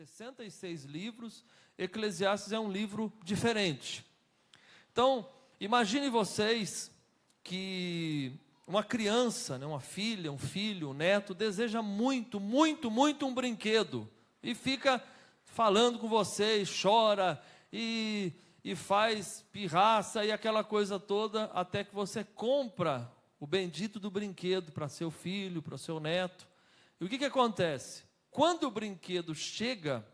66 livros, Eclesiastes é um livro diferente. Então, imagine vocês que uma criança, né, uma filha, um filho, um neto, deseja muito, muito, muito um brinquedo, e fica falando com vocês, chora, e faz pirraça, e aquela coisa toda, até que você compra o bendito do brinquedo para seu filho, para o seu neto. E o que acontece? Quando o brinquedo chega,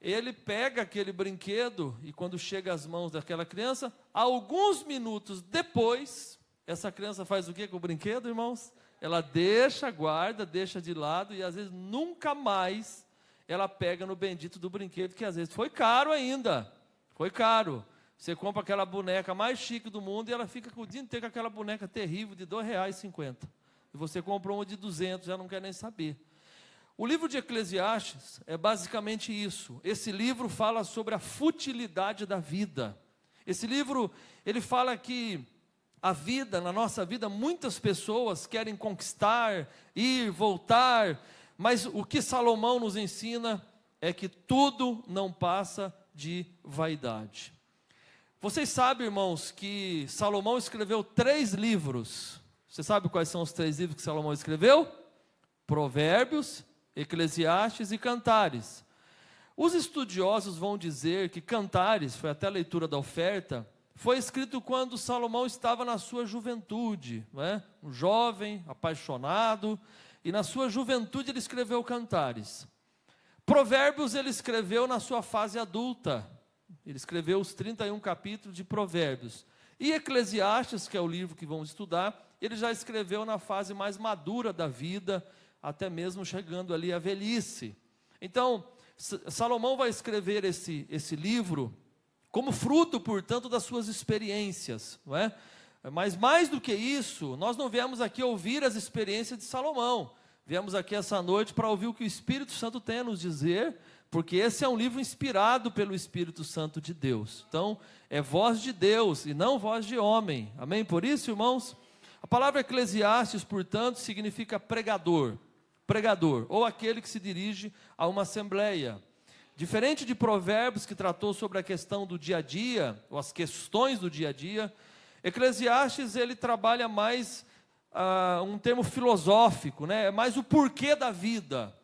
ele pega aquele brinquedo, e quando chega às mãos daquela criança, alguns minutos depois, essa criança faz o que com o brinquedo, irmãos? Ela deixa, guarda, deixa de lado, e às vezes nunca mais ela pega no bendito do brinquedo, que às vezes foi caro ainda, foi caro. Você compra aquela boneca mais chique do mundo, e ela fica o dia inteiro com aquela boneca terrível de R$ 2,50. E você comprou uma de 200, já não quer nem saber. O livro de Eclesiastes é basicamente isso. Esse livro fala sobre a futilidade da vida. Esse livro, ele fala que a vida, na nossa vida, muitas pessoas querem conquistar, ir, voltar, mas o que Salomão nos ensina é que tudo não passa de vaidade. Vocês sabem, irmãos, que Salomão escreveu 3 livros. Você sabe quais são os 3 livros que Salomão escreveu? Provérbios, Eclesiastes e Cantares. Os estudiosos vão dizer que Cantares, foi até a leitura da oferta, foi escrito quando Salomão estava na sua juventude, não é? Um jovem, apaixonado, e na sua juventude ele escreveu Cantares. Provérbios ele escreveu na sua fase adulta, ele escreveu os 31 capítulos de Provérbios. E Eclesiastes, que é o livro que vamos estudar, ele já escreveu na fase mais madura da vida, até mesmo chegando ali à velhice. Então, Salomão vai escrever esse livro como fruto, portanto, das suas experiências, não é? Mas mais do que isso, nós não viemos aqui ouvir as experiências de Salomão, viemos aqui essa noite para ouvir o que o Espírito Santo tem a nos dizer, porque esse é um livro inspirado pelo Espírito Santo de Deus. Então, é voz de Deus e não voz de homem, amém? Por isso, irmãos, a palavra Eclesiastes, portanto, significa pregador, ou aquele que se dirige a uma assembleia. Diferente de Provérbios, que tratou sobre a questão do dia a dia, ou as questões do dia a dia, Eclesiastes, ele trabalha mais um termo filosófico, né? É mais o porquê da vida.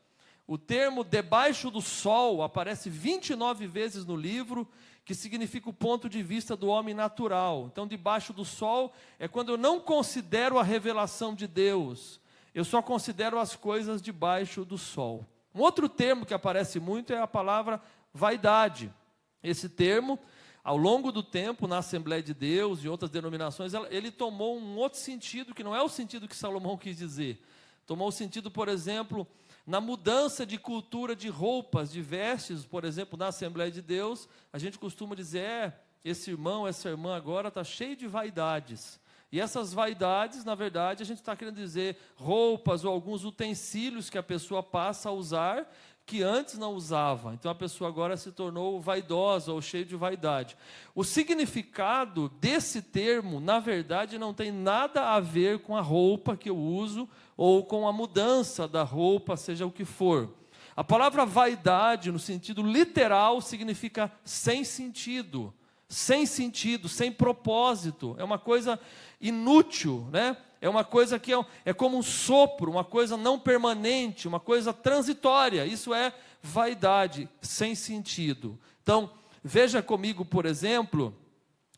O termo debaixo do sol aparece 29 vezes no livro, que significa o ponto de vista do homem natural. Então, debaixo do sol é quando eu não considero a revelação de Deus, eu só considero as coisas debaixo do sol. Um outro termo que aparece muito é a palavra vaidade. Esse termo, ao longo do tempo, na Assembleia de Deus e outras denominações, ele tomou um outro sentido, que não é o sentido que Salomão quis dizer. Tomou o sentido, por exemplo, na mudança de cultura de roupas, de vestes, por exemplo, na Assembleia de Deus, a gente costuma dizer, esse irmão, essa irmã agora está cheio de vaidades. E essas vaidades, na verdade, a gente está querendo dizer roupas ou alguns utensílios que a pessoa passa a usar, que antes não usava. Então a pessoa agora se tornou vaidosa ou cheia de vaidade. O significado desse termo, na verdade, não tem nada a ver com a roupa que eu uso ou com a mudança da roupa, seja o que for. A palavra vaidade, no sentido literal, significa sem sentido, sem propósito. É uma coisa inútil, né? É uma coisa que é como um sopro, uma coisa não permanente, uma coisa transitória. Isso é vaidade, sem sentido. Então, veja comigo, por exemplo,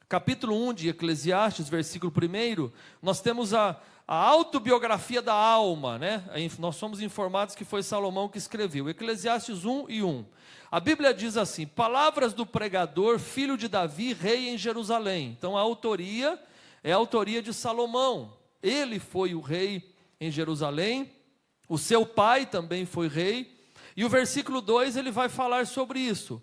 capítulo 1 de Eclesiastes, versículo 1, nós temos a autobiografia da alma, né? Nós somos informados que foi Salomão que escreveu, Eclesiastes 1:1. A Bíblia diz assim: palavras do pregador, filho de Davi, rei em Jerusalém. Então a autoria é a autoria de Salomão. Ele foi o rei em Jerusalém, o seu pai também foi rei, e o versículo 2 ele vai falar sobre isso.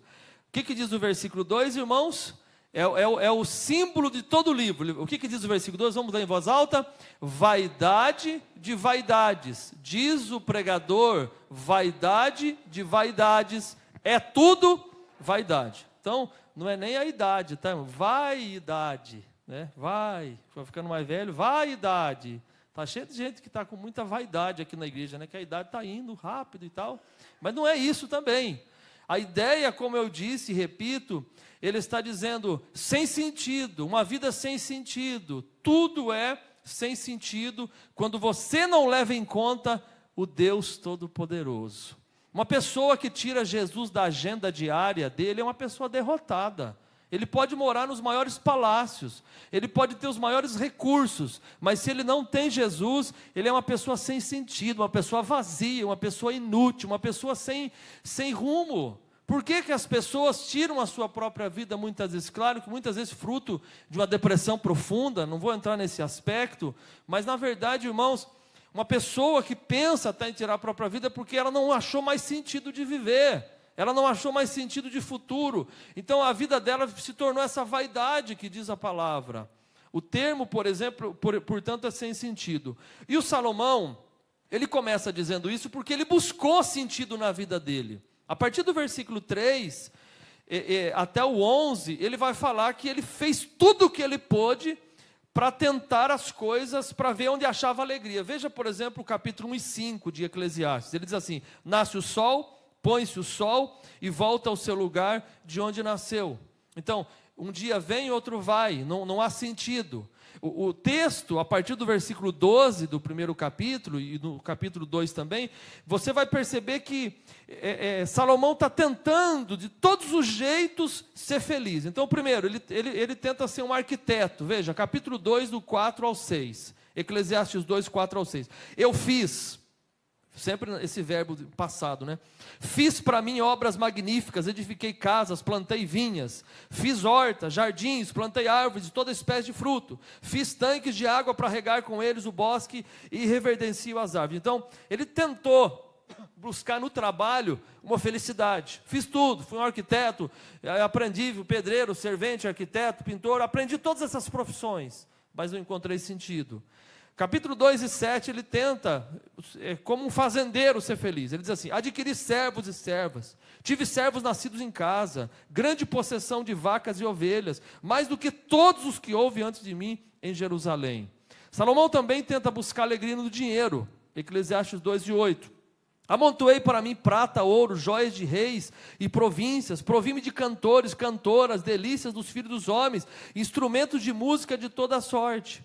O que diz o versículo 2, irmãos? É o símbolo de todo o livro. O que diz o versículo 2? Vamos ler em voz alta. Vaidade de vaidades, diz o pregador, vaidade de vaidades, é tudo vaidade. Então, não é nem a idade, tá? Vaidade, né? Vai ficando mais velho, vaidade. Está cheio de gente que está com muita vaidade aqui na igreja, né? Que a idade está indo rápido e tal. Mas não é isso também. A ideia, como eu disse e repito, ele está dizendo sem sentido, uma vida sem sentido. Tudo é sem sentido quando você não leva em conta o Deus Todo-Poderoso. Uma pessoa que tira Jesus da agenda diária dele é uma pessoa derrotada. Ele pode morar nos maiores palácios, ele pode ter os maiores recursos, mas se ele não tem Jesus, ele é uma pessoa sem sentido, uma pessoa vazia, uma pessoa inútil, uma pessoa sem rumo. Por que que as pessoas tiram a sua própria vida muitas vezes? Claro que muitas vezes fruto de uma depressão profunda, não vou entrar nesse aspecto, mas na verdade, irmãos, uma pessoa que pensa até em tirar a própria vida é porque ela não achou mais sentido de viver, ela não achou mais sentido de futuro, então a vida dela se tornou essa vaidade que diz a palavra. O termo, por exemplo, portanto, é sem sentido. E o Salomão, ele começa dizendo isso porque ele buscou sentido na vida dele. A partir do versículo 3 até o 11, ele vai falar que ele fez tudo o que ele pôde para tentar as coisas, para ver onde achava alegria. Veja, por exemplo, o capítulo 1 e 5 de Eclesiastes. Ele diz assim: nasce o sol, põe-se o sol e volta ao seu lugar de onde nasceu. Então, um dia vem, outro vai, não há sentido. O texto, a partir do versículo 12 do primeiro capítulo, e no capítulo 2 também, você vai perceber que Salomão está tentando, de todos os jeitos, ser feliz. Então, primeiro, ele tenta ser um arquiteto. Veja, capítulo 2, do 4 ao 6. Eclesiastes 2, 4 ao 6. Eu fiz, sempre esse verbo passado, né? Fiz para mim obras magníficas, edifiquei casas, plantei vinhas, fiz hortas, jardins, plantei árvores de toda espécie de fruto, fiz tanques de água para regar com eles o bosque e reverdencio as árvores. Então, ele tentou buscar no trabalho uma felicidade. Fiz tudo, fui um arquiteto, aprendi pedreiro, servente, arquiteto, pintor, aprendi todas essas profissões, mas não encontrei sentido. Capítulo 2 e 7, ele tenta, como um fazendeiro, ser feliz. Ele diz assim: adquiri servos e servas, tive servos nascidos em casa, grande possessão de vacas e ovelhas, mais do que todos os que houve antes de mim em Jerusalém. Salomão também tenta buscar alegria no dinheiro. Eclesiastes 2 e 8. Amontoei para mim prata, ouro, joias de reis e províncias, provi-me de cantores, cantoras, delícias dos filhos dos homens, instrumentos de música de toda sorte.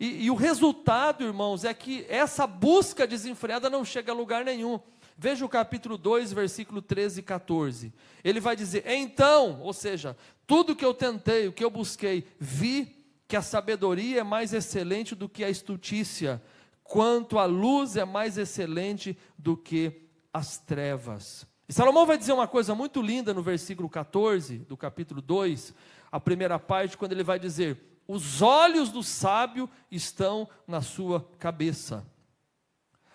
E o resultado, irmãos, é que essa busca desenfreada não chega a lugar nenhum. Veja o capítulo 2, versículo 13 e 14. Ele vai dizer: então, ou seja, tudo que eu tentei, o que eu busquei, vi que a sabedoria é mais excelente do que a estultícia, quanto a luz é mais excelente do que as trevas. E Salomão vai dizer uma coisa muito linda no versículo 14 do capítulo 2, a primeira parte, quando ele vai dizer: os olhos do sábio estão na sua cabeça.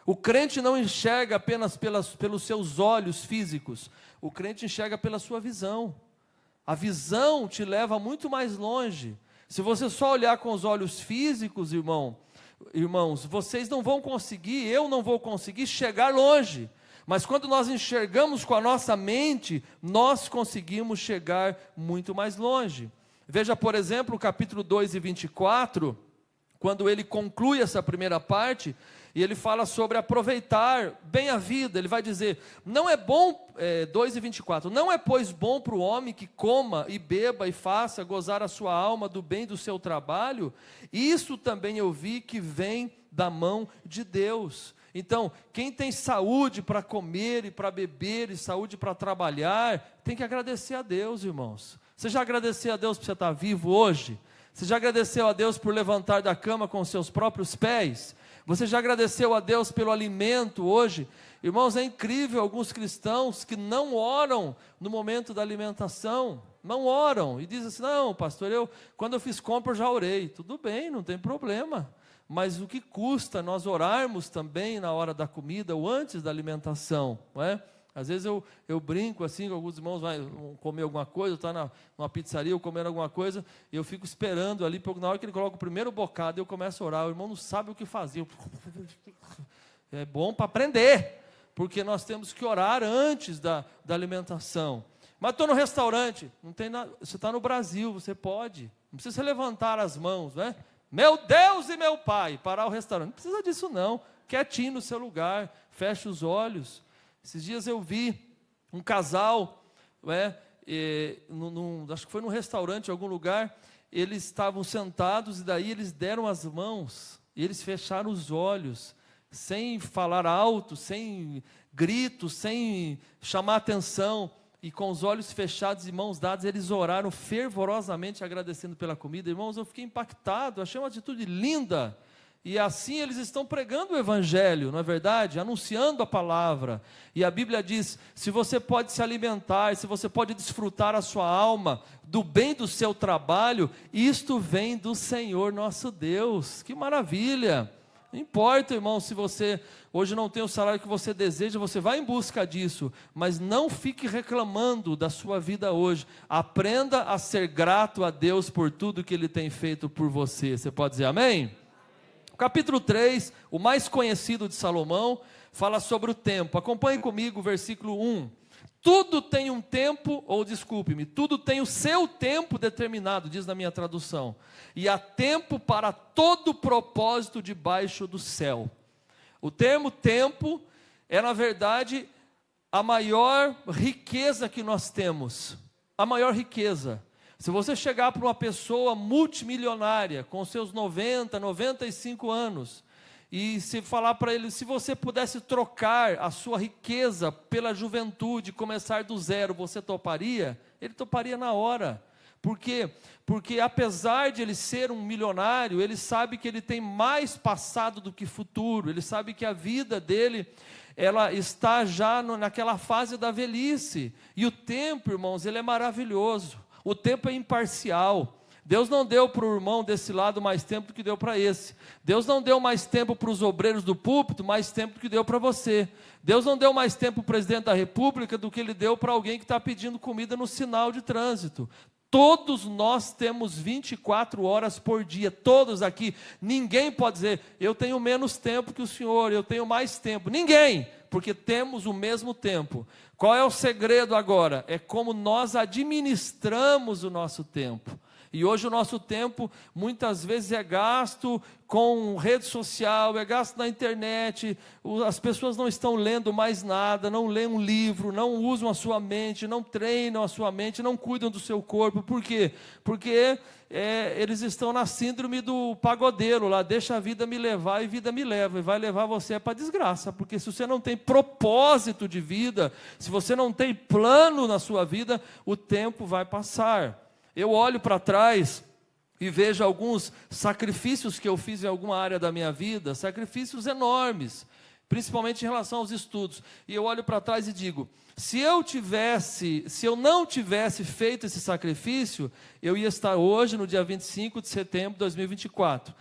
O crente não enxerga apenas pelos seus olhos físicos, o crente enxerga pela sua visão. A visão te leva muito mais longe. Se você só olhar com os olhos físicos, irmãos, vocês não vão conseguir, eu não vou conseguir chegar longe. Mas quando nós enxergamos com a nossa mente, nós conseguimos chegar muito mais longe. Veja, por exemplo, o capítulo 2 e 24, quando ele conclui essa primeira parte, e ele fala sobre aproveitar bem a vida. Ele vai dizer: não é bom, 2 e 24, não é pois bom para o homem que coma e beba e faça gozar a sua alma do bem do seu trabalho? Isso também eu vi que vem da mão de Deus. Então, quem tem saúde para comer e para beber e saúde para trabalhar, tem que agradecer a Deus, irmãos. Você já agradeceu a Deus por você estar vivo hoje? Você já agradeceu a Deus por levantar da cama com os seus próprios pés? Você já agradeceu a Deus pelo alimento hoje? Irmãos, é incrível alguns cristãos que não oram no momento da alimentação, não oram, e dizem assim: não, pastor, quando eu fiz compra eu já orei. Tudo bem, não tem problema, mas o que custa nós orarmos também na hora da comida ou antes da alimentação, não é? Às vezes eu brinco assim, alguns irmãos vão comer alguma coisa, está numa pizzaria ou comendo alguma coisa, e eu fico esperando ali, porque na hora que ele coloca o primeiro bocado, eu começo a orar, o irmão não sabe o que fazer. É bom para aprender, porque nós temos que orar antes da alimentação. Mas estou no restaurante, não tem nada, você está no Brasil, você pode, não precisa levantar as mãos, né? Meu Deus e meu Pai, parar o restaurante, não precisa disso não, quietinho no seu lugar, fecha os olhos. Esses dias eu vi um casal acho que foi num restaurante, em algum lugar, eles estavam sentados e daí eles deram as mãos, e eles fecharam os olhos, sem falar alto, sem gritos, sem chamar atenção, e com os olhos fechados e mãos dadas, eles oraram fervorosamente agradecendo pela comida. Irmãos, eu fiquei impactado, achei uma atitude linda. E assim eles estão pregando o Evangelho, não é verdade? Anunciando a palavra. E a Bíblia diz, se você pode se alimentar, se você pode desfrutar a sua alma do bem do seu trabalho, isto vem do Senhor nosso Deus. Que maravilha! Não importa, irmão, se você hoje não tem o salário que você deseja, você vai em busca disso, mas não fique reclamando da sua vida hoje. Aprenda a ser grato a Deus por tudo que Ele tem feito por você. Você pode dizer amém? Capítulo 3, o mais conhecido de Salomão, fala sobre o tempo. Acompanhe comigo o versículo 1. Tudo tem um tempo, ou desculpe-me, tudo tem o seu tempo determinado, diz na minha tradução. E há tempo para todo propósito debaixo do céu. O termo tempo é, na verdade, a maior riqueza que nós temos. A maior riqueza. Se você chegar para uma pessoa multimilionária, com seus 90, 95 anos, e se falar para ele, se você pudesse trocar a sua riqueza pela juventude, começar do zero, você toparia? Ele toparia na hora. Por quê? Porque apesar de ele ser um milionário, ele sabe que ele tem mais passado do que futuro, ele sabe que a vida dele, ela está já naquela fase da velhice, e o tempo, irmãos, ele é maravilhoso, o tempo é imparcial. Deus não deu para o irmão desse lado mais tempo do que deu para esse. Deus não deu mais tempo para os obreiros do púlpito, mais tempo do que deu para você. Deus não deu mais tempo para o presidente da república do que ele deu para alguém que está pedindo comida no sinal de trânsito. Todos nós temos 24 horas por dia, todos aqui. Ninguém pode dizer, eu tenho menos tempo que o senhor, eu tenho mais tempo. Ninguém, porque temos o mesmo tempo. Qual é o segredo agora? É como nós administramos o nosso tempo. E hoje o nosso tempo muitas vezes é gasto com rede social, é gasto na internet, as pessoas não estão lendo mais nada, não leem um livro, não usam a sua mente, não treinam a sua mente, não cuidam do seu corpo. Por quê? Porque eles estão na síndrome do pagodeiro lá, deixa a vida me levar e vida me leva, e vai levar você para a desgraça, porque se você não tem propósito de vida, se você não tem plano na sua vida, o tempo vai passar. Eu olho para trás e vejo alguns sacrifícios que eu fiz em alguma área da minha vida, sacrifícios enormes, principalmente em relação aos estudos. E eu olho para trás e digo, se eu não tivesse feito esse sacrifício, eu ia estar hoje no dia 25 de setembro de 2024.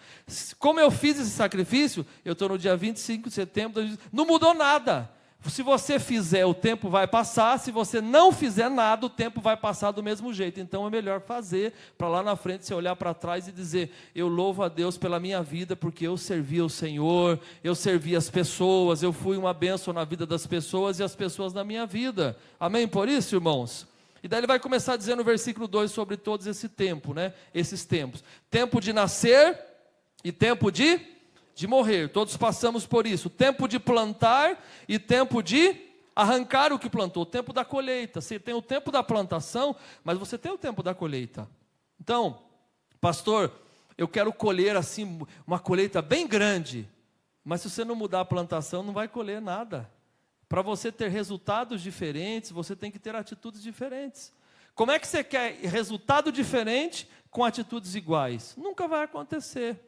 Como eu fiz esse sacrifício, eu estou no dia 25 de setembro, não mudou nada. Se você fizer, o tempo vai passar. Se você não fizer nada, o tempo vai passar do mesmo jeito. Então é melhor fazer, para lá na frente você olhar para trás e dizer, eu louvo a Deus pela minha vida, porque eu servi ao Senhor, eu servi as pessoas, eu fui uma bênção na vida das pessoas e as pessoas na minha vida. Amém por isso, irmãos? E daí ele vai começar a dizer no versículo 2 sobre todos esse tempo, né? Esses tempos. Tempo de nascer e tempo de morrer, todos passamos por isso. Tempo de plantar e tempo de arrancar o que plantou. O tempo da colheita. Você tem o tempo da plantação, mas você tem o tempo da colheita. Então, pastor, eu quero colher assim, uma colheita bem grande, mas se você não mudar a plantação, não vai colher nada. Para você ter resultados diferentes, você tem que ter atitudes diferentes. Como é que você quer resultado diferente com atitudes iguais? Nunca vai acontecer.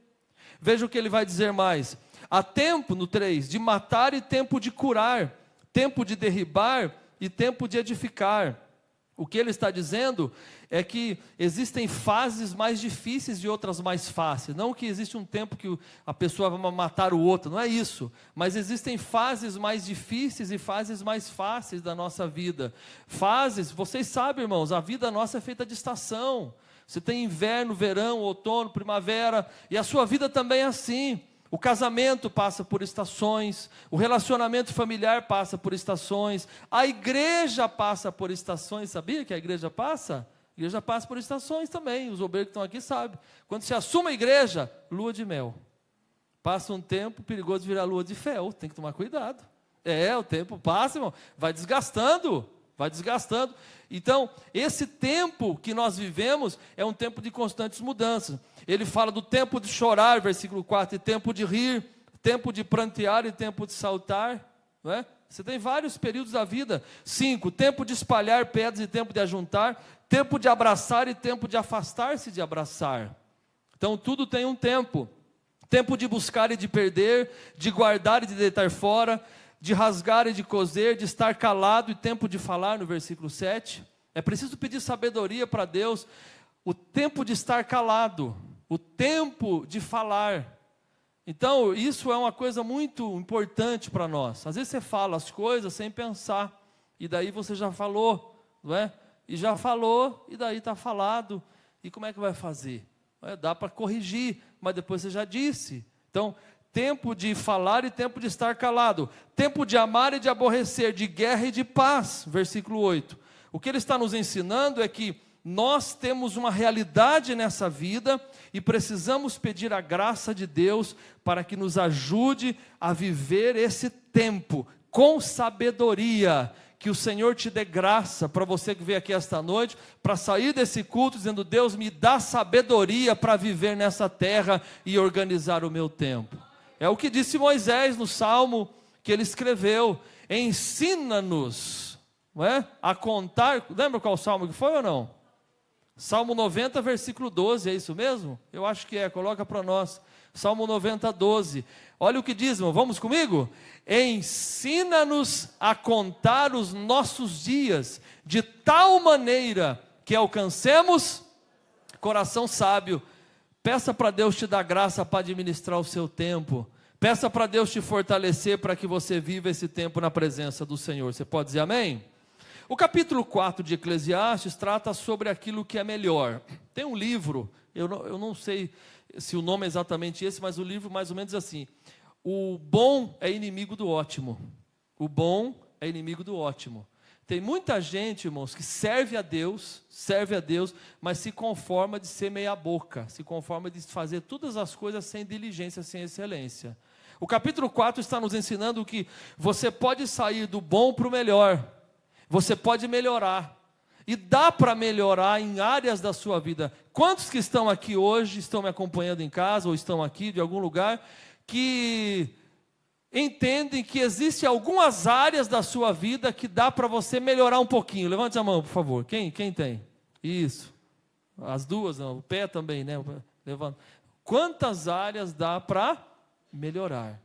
Veja o que ele vai dizer mais. Há tempo, no 3, de matar e tempo de curar, tempo de derribar e tempo de edificar. O que ele está dizendo é que existem fases mais difíceis e outras mais fáceis. Não que existe um tempo que a pessoa vai matar o outro, não é isso. Mas existem fases mais difíceis e fases mais fáceis da nossa vida. Fases, vocês sabem, irmãos, a vida nossa é feita de estação. Você tem inverno, verão, outono, primavera, e a sua vida também é assim. O casamento passa por estações, o relacionamento familiar passa por estações, a igreja passa por estações. Sabia que a igreja passa? A igreja passa por estações também, os obreiros que estão aqui sabem. Quando se assume a igreja, lua de mel. Passa um tempo, perigoso virar lua de fel, tem que tomar cuidado. O tempo passa, irmão, vai desgastando. vai desgastando. Então, esse tempo que nós vivemos é um tempo de constantes mudanças. Ele fala do tempo de chorar, versículo 4, e tempo de rir, tempo de prantear e tempo de saltar, não é? Você tem vários períodos da vida. 5, tempo de espalhar pedras e tempo de ajuntar, tempo de abraçar e tempo de afastar-se de abraçar. Então, tudo tem um tempo. Tempo de buscar e de perder, de guardar e de deitar fora, de rasgar e de coser, de estar calado e tempo de falar, no versículo 7. É preciso pedir sabedoria para Deus, o tempo de estar calado, o tempo de falar. Então, isso é uma coisa muito importante para nós. Às vezes você fala as coisas sem pensar, e daí você já falou, não é? E já falou, e daí está falado, e como é que vai fazer? Dá para corrigir, mas depois você já disse. Então, tempo de falar e tempo de estar calado, tempo de amar e de aborrecer, de guerra e de paz, versículo 8. O que ele está nos ensinando é que nós temos uma realidade nessa vida e precisamos pedir a graça de Deus para que nos ajude a viver esse tempo com sabedoria. Que o Senhor te dê graça, para você que veio aqui esta noite, para sair desse culto dizendo: Deus, me dá sabedoria para viver nessa terra e organizar o meu tempo. É o que disse Moisés no Salmo que ele escreveu: ensina-nos, não é? A contar. Lembra qual Salmo que foi ou não? Salmo 90, versículo 12, é isso mesmo? Eu acho que é, coloca para nós. Salmo 90, 12. Olha o que diz, irmão, vamos comigo? Ensina-nos a contar os nossos dias, de tal maneira que alcancemos coração sábio. Peça para Deus te dar graça para administrar o seu tempo. Peça para Deus te fortalecer para que você viva esse tempo na presença do Senhor. Você pode dizer amém? O capítulo 4 de Eclesiastes trata sobre aquilo que é melhor. Tem um livro, eu não sei se o nome é exatamente esse, mas o livro mais ou menos assim: o bom é inimigo do ótimo. O bom é inimigo do ótimo. Tem muita gente, irmãos, que serve a Deus, mas se conforma de ser meia boca, se conforma de fazer todas as coisas sem diligência, sem excelência. O capítulo 4 está nos ensinando que você pode sair do bom para o melhor, você pode melhorar, e dá para melhorar em áreas da sua vida. Quantos que estão aqui hoje, estão me acompanhando em casa, ou estão aqui de algum lugar, que entendem que existem algumas áreas da sua vida que dá para você melhorar um pouquinho? Levante a mão, por favor. Quem tem? Isso. As duas, não, o pé também, né? Levanta. Quantas áreas dá para melhorar?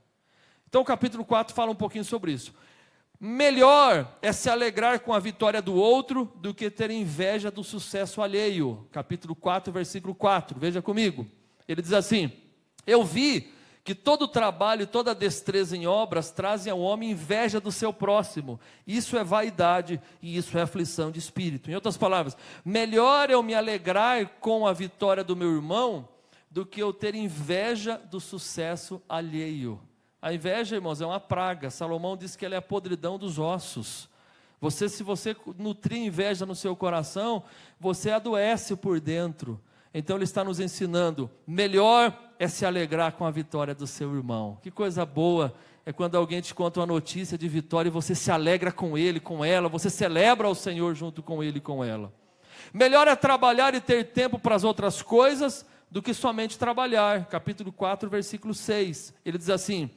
Então o capítulo 4 fala um pouquinho sobre isso. Melhor é se alegrar com a vitória do outro do que ter inveja do sucesso alheio. Capítulo 4, versículo 4. Veja comigo. Ele diz assim: eu vi que todo trabalho e toda destreza em obras trazem ao homem inveja do seu próximo. Isso é vaidade e isso é aflição de espírito. Em outras palavras, melhor eu me alegrar com a vitória do meu irmão do que eu ter inveja do sucesso alheio. A inveja, irmãos, é uma praga. Salomão diz que ela é a podridão dos ossos. Se você nutrir inveja no seu coração, você adoece por dentro. Então ele está nos ensinando: melhor é se alegrar com a vitória do seu irmão. Que coisa boa é quando alguém te conta uma notícia de vitória e você se alegra com ele, com ela, você celebra ao Senhor junto com ele e com ela. Melhor é trabalhar e ter tempo para as outras coisas do que somente trabalhar. Capítulo 4, versículo 6. Ele diz assim: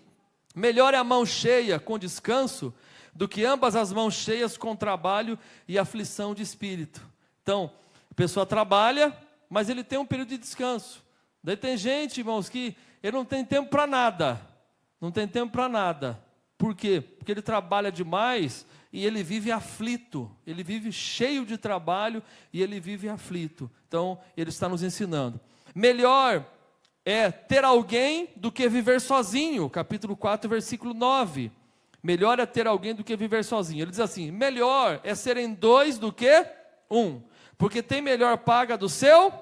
melhor é a mão cheia com descanso do que ambas as mãos cheias com trabalho e aflição de espírito. Então, a pessoa trabalha, mas ele tem um período de descanso. Daí tem gente, irmãos, que ele não tem tempo para nada. Não tem tempo para nada. Por quê? Porque ele trabalha demais e ele vive aflito. Ele vive cheio de trabalho e ele vive aflito. Então, ele está nos ensinando. Melhor é ter alguém do que viver sozinho. Capítulo 4, versículo 9. Melhor é ter alguém do que viver sozinho. Ele diz assim: melhor é serem dois do que um, porque tem melhor paga do seu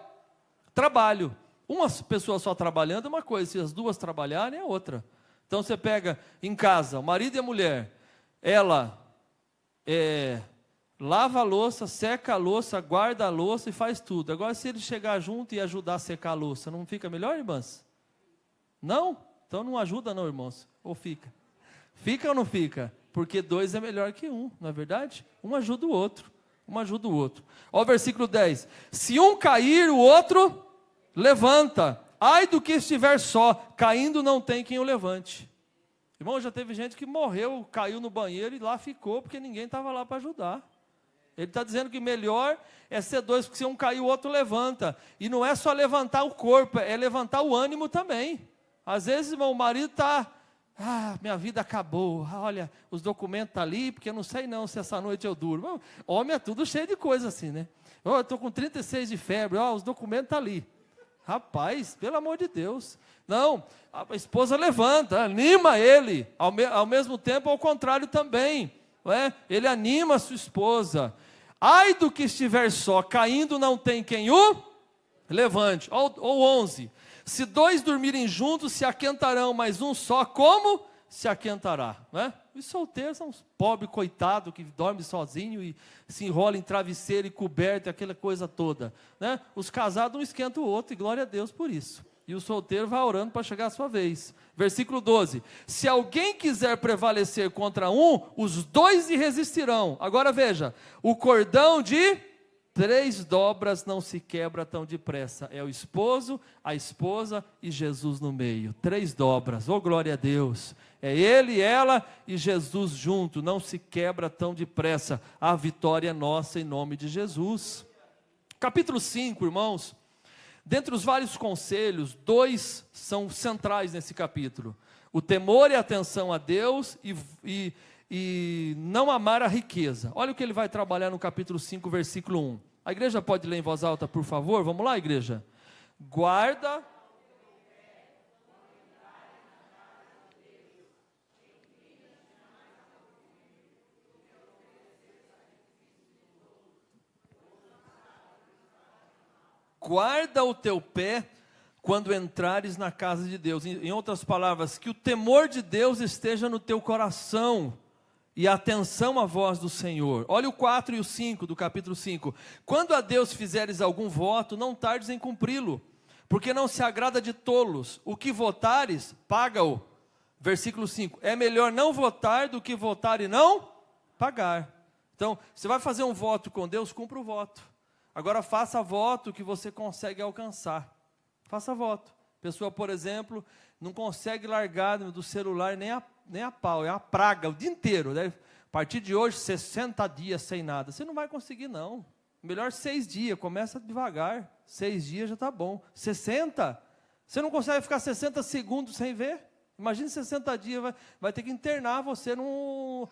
trabalho. Uma pessoa só trabalhando é uma coisa, se as duas trabalharem é outra. Então você pega em casa, o marido e a mulher, ela lava a louça, seca a louça, guarda a louça e faz tudo. Agora, se ele chegar junto e ajudar a secar a louça, não fica melhor, irmãs? Não? Então não ajuda não, irmãos. Ou fica? Fica ou não fica? porque 2 é melhor que 1, não é verdade? Um ajuda o outro, um ajuda o outro. Olha o versículo 10, se um cair, o outro levanta, ai do que estiver só, caindo não tem quem o levante. Irmão, já teve gente que morreu, caiu no banheiro e lá ficou, porque ninguém estava lá para ajudar. Ele está dizendo que melhor é ser 2, porque se um cair, o outro levanta. E não é só levantar o corpo, é levantar o ânimo também. Às vezes, irmão, o marido está, minha vida acabou, olha, os documentos estão ali, porque eu não sei não se essa noite eu durmo. Homem é tudo cheio de coisa assim, né? Eu estou com 36 de febre, os documentos estão ali. Rapaz, pelo amor de Deus. Não, a esposa levanta, anima ele, ao mesmo tempo, ao contrário também. Ele anima a sua esposa. Ai do que estiver só, caindo não tem quem o levante. Ou 11, se 2 dormirem juntos, se aquentarão, mas um só, como se aquentará? Os solteiros são uns pobres coitados que dormem sozinho e se enrolam em travesseiro e coberto, aquela coisa toda. Os casados um esquentam o outro, e glória a Deus por isso. E o solteiro vai orando para chegar a sua vez. Versículo 12, se alguém quiser prevalecer contra um, os 2 lhe resistirão. Agora veja, o cordão de 3 dobras não se quebra tão depressa. É o esposo, a esposa e Jesus no meio. 3 dobras, glória a Deus. É ele, ela e Jesus junto, não se quebra tão depressa. A vitória é nossa em nome de Jesus. Capítulo 5, irmãos. Dentre os vários conselhos, 2 são centrais nesse capítulo. O temor e a atenção a Deus e não amar a riqueza. Olha o que ele vai trabalhar no capítulo 5, versículo 1. A igreja pode ler em voz alta, por favor? Vamos lá, igreja? Guarda... Guarda o teu pé quando entrares na casa de Deus. Em outras palavras, que o temor de Deus esteja no teu coração e a atenção à voz do Senhor. Olha o 4 e o 5 do capítulo 5. Quando a Deus fizeres algum voto, não tardes em cumpri-lo, porque não se agrada de tolos. O que votares, paga-o. Versículo 5. É melhor não votar do que votar e não pagar. Então, você vai fazer um voto com Deus, cumpra o voto. Agora faça voto que você consegue alcançar. Faça voto. Pessoa, por exemplo, não consegue largar do celular nem a pau, é uma praga o dia inteiro. Né? A partir de hoje, 60 dias sem nada. Você não vai conseguir, não. Melhor 6 dias, começa devagar. 6 dias já está bom. 60? Você não consegue ficar 60 segundos sem ver? Imagine 60 dias, vai ter que internar você no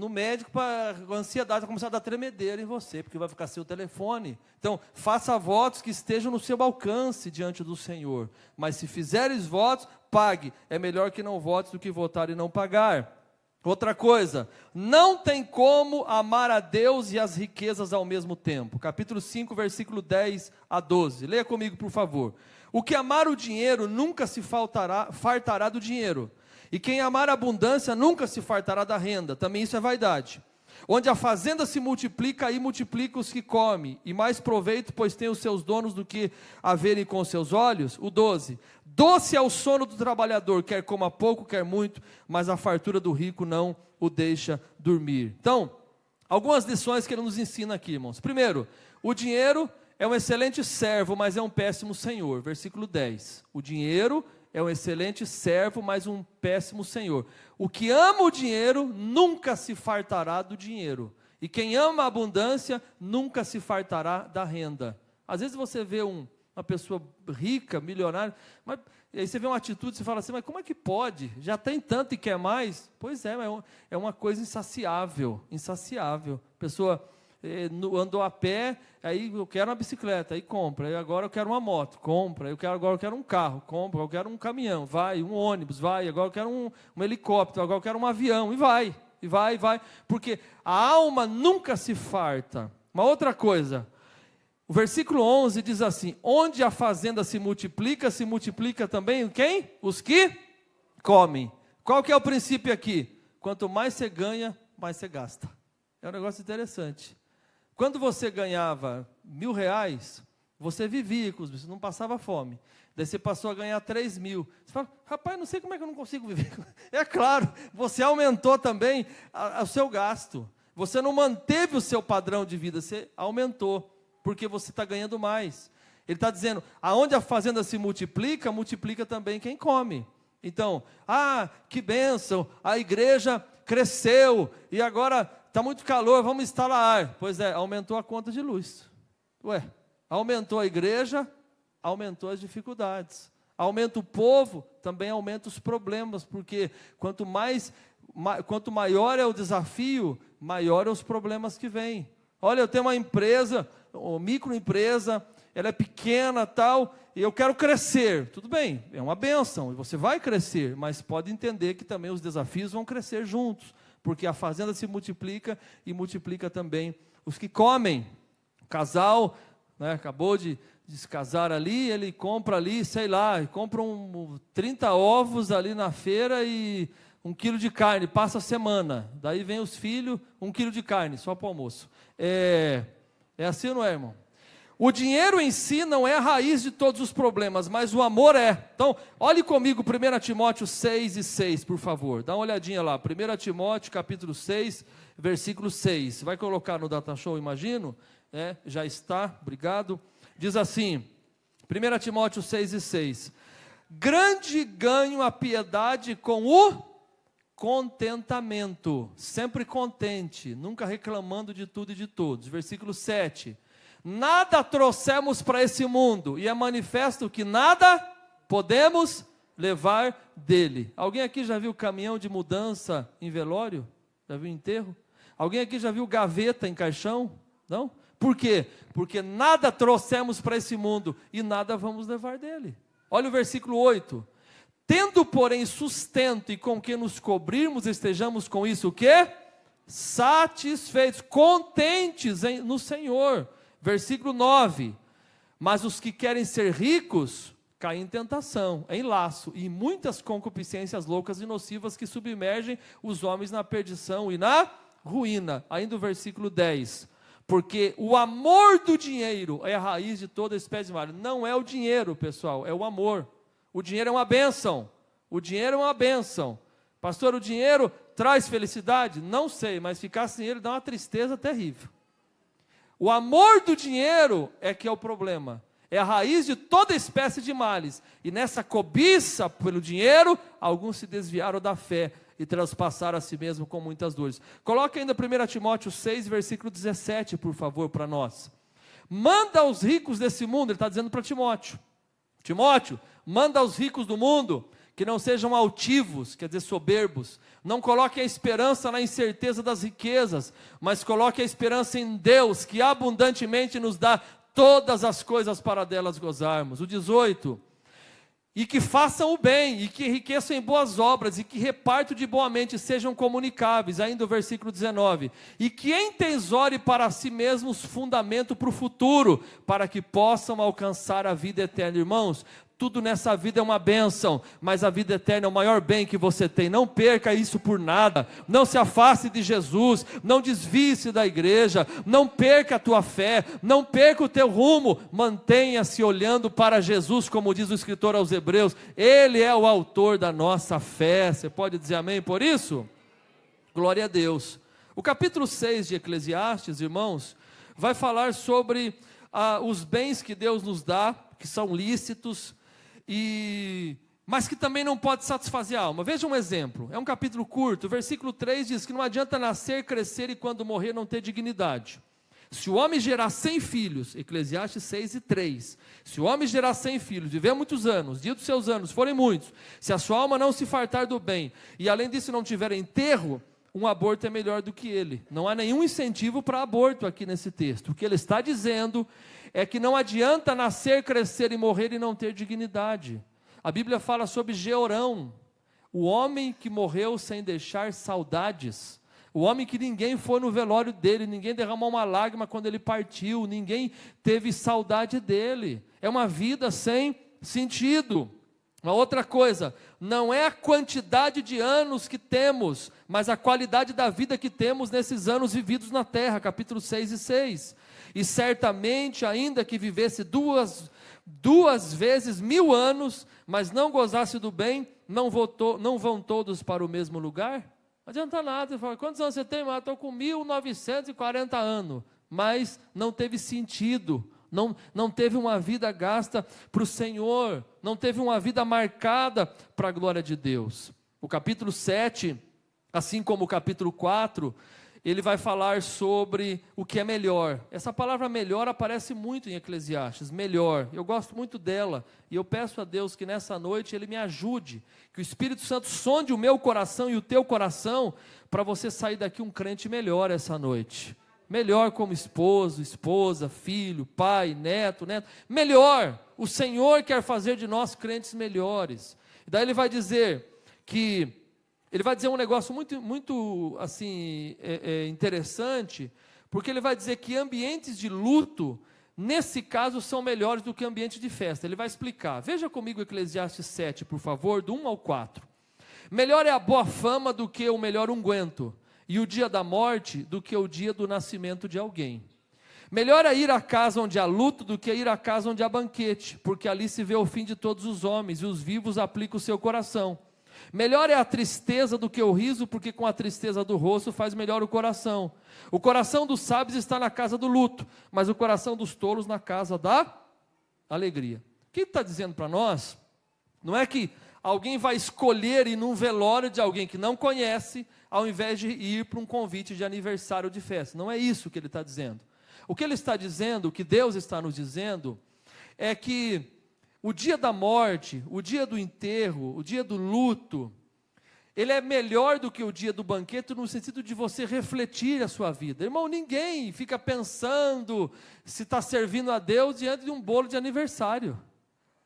médico para a ansiedade vai começar a dar tremedeira em você, porque vai ficar sem o telefone. Então, faça votos que estejam no seu alcance diante do Senhor. Mas se fizeres votos, pague. É melhor que não votes do que votar e não pagar. Outra coisa, não tem como amar a Deus e as riquezas ao mesmo tempo. Capítulo 5, versículo 10 a 12. Leia comigo, por favor. O que amar o dinheiro nunca se fartará do dinheiro. E quem amar a abundância nunca se fartará da renda. Também isso é vaidade. Onde a fazenda se multiplica, aí multiplica os que comem. E mais proveito, pois tem os seus donos do que a verem com os seus olhos. O 12. Doce é o sono do trabalhador, quer coma pouco, quer muito, mas a fartura do rico não o deixa dormir. Então, algumas lições que ele nos ensina aqui, irmãos. Primeiro, o dinheiro é um excelente servo, mas é um péssimo senhor. Versículo 10. O dinheiro é um excelente servo, mas um péssimo senhor. O que ama o dinheiro nunca se fartará do dinheiro. E quem ama a abundância nunca se fartará da renda. Às vezes você vê uma pessoa rica, milionária, mas aí você vê uma atitude e você fala assim, mas como é que pode? Já tem tanto e quer mais? Pois é, é uma coisa insaciável. A pessoa andou a pé, aí eu quero uma bicicleta, aí compra, aí agora eu quero uma moto, compra, agora eu quero um carro, compra, eu quero um caminhão, vai, um ônibus, vai, agora eu quero um helicóptero, agora eu quero um avião, e vai, porque a alma nunca se farta. Uma outra coisa, o versículo 11 diz assim, onde a fazenda se multiplica também quem? Os que comem. Qual que é o princípio aqui? Quanto mais você ganha, mais você gasta. É um negócio interessante. Quando você ganhava R$1.000, Você vivia com os bichos, não passava fome. Daí você passou a ganhar 3 mil. Você fala, rapaz, não sei como é que eu não consigo viver. É claro, você aumentou também o seu gasto. Você não manteve o seu padrão de vida, você aumentou, porque você está ganhando mais. Ele está dizendo, aonde a fazenda se multiplica, multiplica também quem come. Então, que bênção, a igreja cresceu, e agora está muito calor, vamos instalar ar. Pois é, aumentou a conta de luz. Aumentou a igreja, aumentou as dificuldades. Aumenta o povo, também aumenta os problemas, porque quanto maior é o desafio, maior é os problemas que vêm. Olha, eu tenho uma empresa, uma microempresa, ela é pequena, tal, e eu quero crescer. Tudo bem, é uma bênção, e você vai crescer, mas pode entender que também os desafios vão crescer juntos, porque a fazenda se multiplica e multiplica também os que comem. O casal, acabou de se casar ali, ele compra ali, sei lá, compra 30 ovos ali na feira e 1 quilo de carne, passa a semana. Daí vem os filhos, 1 quilo de carne, só para o almoço. É assim ou não é, irmão? O dinheiro em si não é a raiz de todos os problemas, mas o amor é. Então, olhe comigo 1 Timóteo 6:6, por favor. Dá uma olhadinha lá, 1 Timóteo capítulo 6, versículo 6. Vai colocar no Data Show, imagino? Já está, obrigado. Diz assim, 1 Timóteo 6:6. Grande ganho a piedade com o contentamento, sempre contente, nunca reclamando de tudo e de todos. Versículo 7. Nada trouxemos para esse mundo, e é manifesto que nada podemos levar dele. Alguém aqui já viu caminhão de mudança em velório? Já viu enterro? Alguém aqui já viu gaveta em caixão? Não? Por quê? Porque nada trouxemos para esse mundo, e nada vamos levar dele. Olha o versículo 8. Tendo, porém, sustento e com que nos cobrirmos, estejamos com isso o quê? Satisfeitos, contentes no Senhor. Versículo 9, mas os que querem ser ricos, caem em tentação, em laço, e muitas concupiscências loucas e nocivas que submergem os homens na perdição e na ruína. Ainda o versículo 10, porque o amor do dinheiro é a raiz de toda espécie de mal. Não é o dinheiro, pessoal, é o amor. O dinheiro é uma bênção, o dinheiro é uma bênção. Pastor, o dinheiro traz felicidade? Não sei, mas ficar sem ele dá uma tristeza terrível. O amor do dinheiro é que é o problema, é a raiz de toda espécie de males, e nessa cobiça pelo dinheiro, alguns se desviaram da fé, e traspassaram a si mesmo com muitas dores. Coloque ainda 1 Timóteo 6, versículo 17, por favor, para nós. Manda aos ricos desse mundo, ele está dizendo para Timóteo, Timóteo, manda aos ricos do mundo, que não sejam altivos, quer dizer soberbos, não coloque a esperança na incerteza das riquezas, mas coloque a esperança em Deus, que abundantemente nos dá todas as coisas para delas gozarmos. O 18, e que façam o bem, e que enriqueçam em boas obras, e que repartam de boamente sejam comunicáveis. Ainda o versículo 19, e que entesoure para si mesmos fundamento para o futuro, para que possam alcançar a vida eterna. Irmãos, tudo nessa vida é uma bênção, mas a vida eterna é o maior bem que você tem. Não perca isso por nada, não se afaste de Jesus, não desvie-se da igreja, não perca a tua fé, não perca o teu rumo, mantenha-se olhando para Jesus, como diz o escritor aos Hebreus, Ele é o autor da nossa fé. Você pode dizer amém por isso? Glória a Deus. O capítulo 6 de Eclesiastes, irmãos, vai falar sobre os bens que Deus nos dá, que são lícitos, mas que também não pode satisfazer a alma. Veja um exemplo, é um capítulo curto, o versículo 3 diz que não adianta nascer, crescer e quando morrer não ter dignidade. Se o homem gerar 100 filhos, Eclesiastes 6:3, se o homem gerar 100 filhos, viver muitos anos, dia dos seus anos forem muitos, se a sua alma não se fartar do bem, e além disso não tiver enterro, um aborto é melhor do que ele. Não há nenhum incentivo para aborto aqui nesse texto. O que ele está dizendo é que não adianta nascer, crescer e morrer e não ter dignidade. A Bíblia fala sobre Georão, o homem que morreu sem deixar saudades, o homem que ninguém foi no velório dele, ninguém derramou uma lágrima quando ele partiu, ninguém teve saudade dele. É uma vida sem sentido. Uma outra coisa, não é a quantidade de anos que temos, mas a qualidade da vida que temos nesses anos vividos na terra, capítulo 6 e 6. E certamente, ainda que vivesse duas vezes 1000 anos, mas não gozasse do bem, não vão todos para o mesmo lugar? Não adianta nada, você fala, quantos anos você tem? Eu estou com 1940 anos, mas não teve sentido, não teve uma vida gasta para o Senhor, não teve uma vida marcada para a glória de Deus. O capítulo 7, assim como o capítulo 4, ele vai falar sobre o que é melhor. Essa palavra melhor aparece muito em Eclesiastes, melhor. Eu gosto muito dela, e eu peço a Deus que nessa noite Ele me ajude, que o Espírito Santo sonde o meu coração e o teu coração, para você sair daqui um crente melhor essa noite. Melhor como esposo, esposa, filho, pai, neto, melhor. O Senhor quer fazer de nós crentes melhores. E daí Ele vai dizer um negócio muito assim, interessante, porque ele vai dizer que ambientes de luto, nesse caso, são melhores do que ambientes de festa. Ele vai explicar. Veja comigo Eclesiastes 7, por favor, do 1 ao 4. Melhor é a boa fama do que o melhor unguento, e o dia da morte do que o dia do nascimento de alguém. Melhor é ir à casa onde há luto do que ir à casa onde há banquete, porque ali se vê o fim de todos os homens, e os vivos aplicam o seu coração. Melhor é a tristeza do que o riso, porque com a tristeza do rosto faz melhor o coração. O coração dos sábios está na casa do luto, mas o coração dos tolos na casa da alegria. O que ele está dizendo para nós? Não é que alguém vai escolher ir num velório de alguém que não conhece, ao invés de ir para um convite de aniversário de festa. Não é isso que ele está dizendo. O que ele está dizendo, o que Deus está nos dizendo, é que o dia da morte, o dia do enterro, o dia do luto, ele é melhor do que o dia do banquete no sentido de você refletir a sua vida. Irmão, ninguém fica pensando se está servindo a Deus diante de um bolo de aniversário.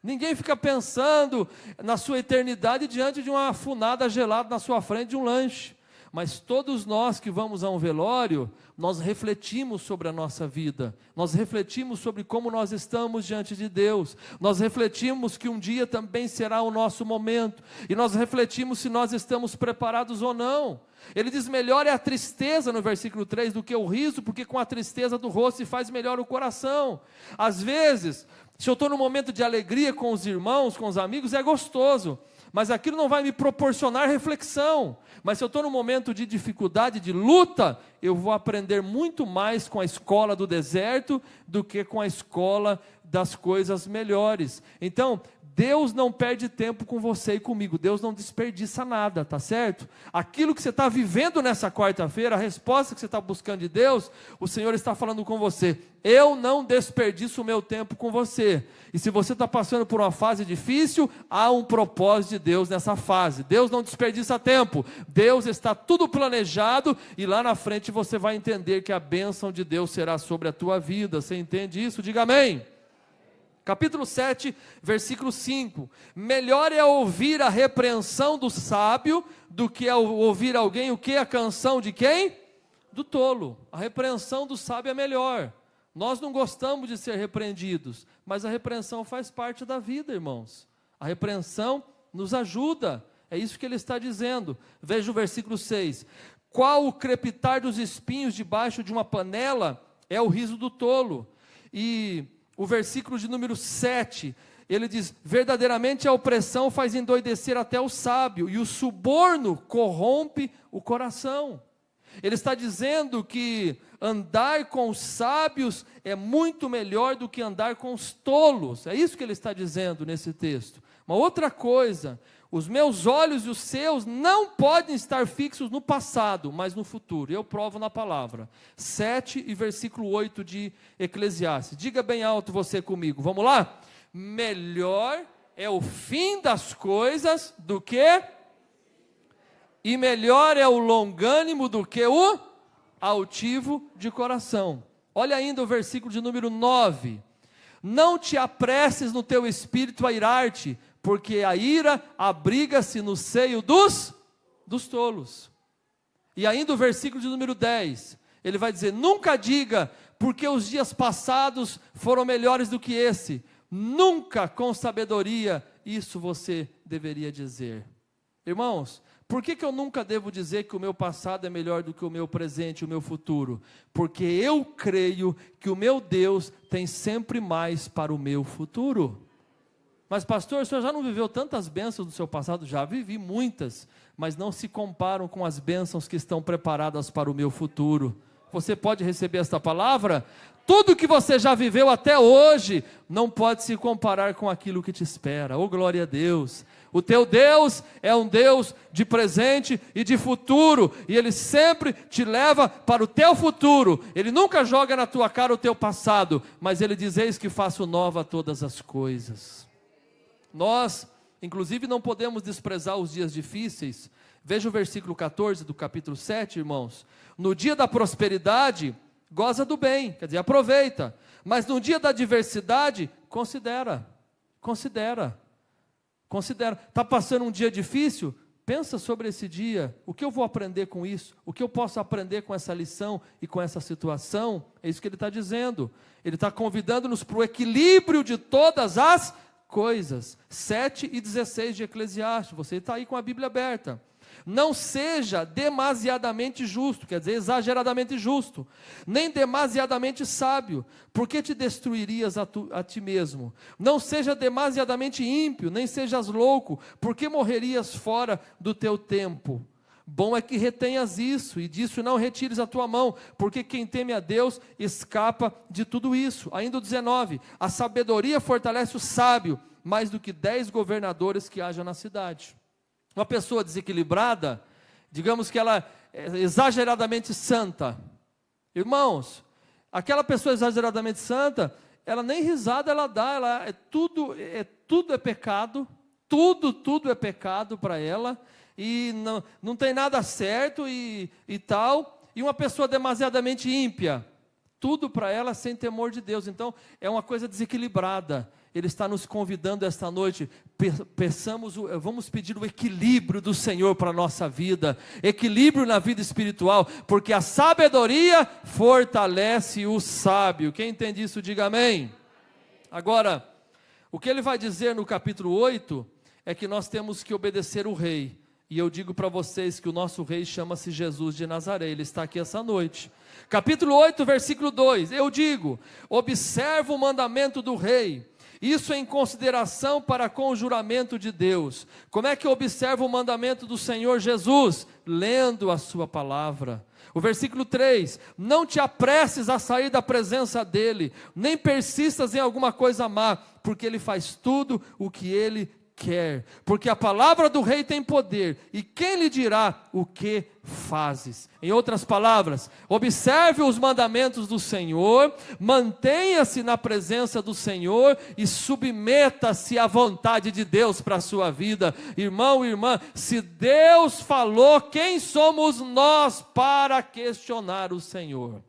Ninguém fica pensando na sua eternidade diante de uma funada gelada na sua frente de um lanche. Mas todos nós que vamos a um velório, nós refletimos sobre a nossa vida, nós refletimos sobre como nós estamos diante de Deus, nós refletimos que um dia também será o nosso momento, e nós refletimos se nós estamos preparados ou não. Ele diz, melhor é a tristeza, no versículo 3, do que o riso, porque com a tristeza do rosto se faz melhor o coração. Às vezes, se eu estou num momento de alegria com os irmãos, com os amigos, é gostoso, mas aquilo não vai me proporcionar reflexão. Mas se eu estou num momento de dificuldade, de luta, eu vou aprender muito mais com a escola do deserto do que com a escola das coisas melhores. Então, Deus não perde tempo com você e comigo, Deus não desperdiça nada, tá certo? Aquilo que você está vivendo nessa quarta-feira, a resposta que você está buscando de Deus, o Senhor está falando com você, eu não desperdiço o meu tempo com você. E se você está passando por uma fase difícil, há um propósito de Deus nessa fase. Deus não desperdiça tempo, Deus está tudo planejado, e lá na frente você vai entender que a bênção de Deus será sobre a tua vida. Você entende isso? Diga amém. Capítulo 7, versículo 5, melhor é ouvir a repreensão do sábio, do que ouvir alguém, o que? A canção de quem? Do tolo. A repreensão do sábio é melhor. Nós não gostamos de ser repreendidos, mas a repreensão faz parte da vida, irmãos. A repreensão nos ajuda, é isso que ele está dizendo. Veja o versículo 6, qual o crepitar dos espinhos debaixo de uma panela é o riso do tolo. E o versículo de número 7, ele diz, verdadeiramente a opressão faz endoidecer até o sábio, e o suborno corrompe o coração. Ele está dizendo que andar com os sábios é muito melhor do que andar com os tolos. É isso que ele está dizendo nesse texto. Uma outra coisa, os meus olhos e os seus não podem estar fixos no passado, mas no futuro. Eu provo na palavra. 7 e versículo 8 de Eclesiastes. Diga bem alto você comigo. Vamos lá? Melhor é o fim das coisas do que... E melhor é o longânimo do que o altivo de coração. Olha ainda o versículo de número 9. Não te apresses no teu espírito a irar-te, porque a ira abriga-se no seio dos tolos. E ainda o versículo de número 10, ele vai dizer, nunca diga, porque os dias passados foram melhores do que esse, nunca com sabedoria isso você deveria dizer. Irmãos, por que eu nunca devo dizer que o meu passado é melhor do que o meu presente e o meu futuro? Porque eu creio que o meu Deus tem sempre mais para o meu futuro. Mas pastor, o senhor já não viveu tantas bênçãos do seu passado? Já vivi muitas, mas não se comparam com as bênçãos que estão preparadas para o meu futuro. Você pode receber esta palavra? Tudo que você já viveu até hoje não pode se comparar com aquilo que te espera. Oh, glória a Deus! O teu Deus é um Deus de presente e de futuro, e Ele sempre te leva para o teu futuro. Ele nunca joga na tua cara o teu passado, mas Ele diz: eis que faço nova todas as coisas. Nós, inclusive, não podemos desprezar os dias difíceis. Veja o versículo 14 do capítulo 7, irmãos. No dia da prosperidade, goza do bem, quer dizer, aproveita. Mas no dia da adversidade, considera. Está passando um dia difícil? Pensa sobre esse dia. O que eu vou aprender com isso? O que eu posso aprender com essa lição e com essa situação? É isso que ele está dizendo. Ele está convidando-nos para o equilíbrio de todas as coisas. 7 e 16 de Eclesiastes. Você está aí com a Bíblia aberta. Não seja demasiadamente justo, quer dizer, exageradamente justo, nem demasiadamente sábio, porque te destruirias a ti mesmo. Não seja demasiadamente ímpio, nem sejas louco, porque morrerias fora do teu tempo. Bom é que retenhas isso, e disso não retires a tua mão, porque quem teme a Deus escapa de tudo isso. Ainda o 19, a sabedoria fortalece o sábio, mais do que 10 governadores que haja na cidade. Uma pessoa desequilibrada, digamos que ela é exageradamente santa. Irmãos, aquela pessoa exageradamente santa, ela nem risada ela dá, tudo é pecado, tudo é pecado para ela, e não tem nada certo e tal. E uma pessoa demasiadamente ímpia, tudo para ela sem temor de Deus. Então é uma coisa desequilibrada. Ele está nos convidando esta noite, vamos pedir o equilíbrio do Senhor para a nossa vida, equilíbrio na vida espiritual, porque a sabedoria fortalece o sábio. Quem entende isso, diga amém. Agora, o que ele vai dizer no capítulo 8, é que nós temos que obedecer o rei, e eu digo para vocês que o nosso rei chama-se Jesus de Nazaré, ele está aqui essa noite. Capítulo 8, versículo 2, eu digo, observa o mandamento do rei, isso em consideração para com o juramento de Deus. Como é que eu observo o mandamento do Senhor Jesus? Lendo a sua palavra. O versículo 3, não te apresses a sair da presença dele, nem persistas em alguma coisa má, porque ele faz tudo o que ele quer, porque a palavra do rei tem poder, e quem lhe dirá o que fazes? Em outras palavras, observe os mandamentos do Senhor, mantenha-se na presença do Senhor e submeta-se à vontade de Deus para a sua vida. Irmão e irmã, se Deus falou, quem somos nós para questionar o Senhor?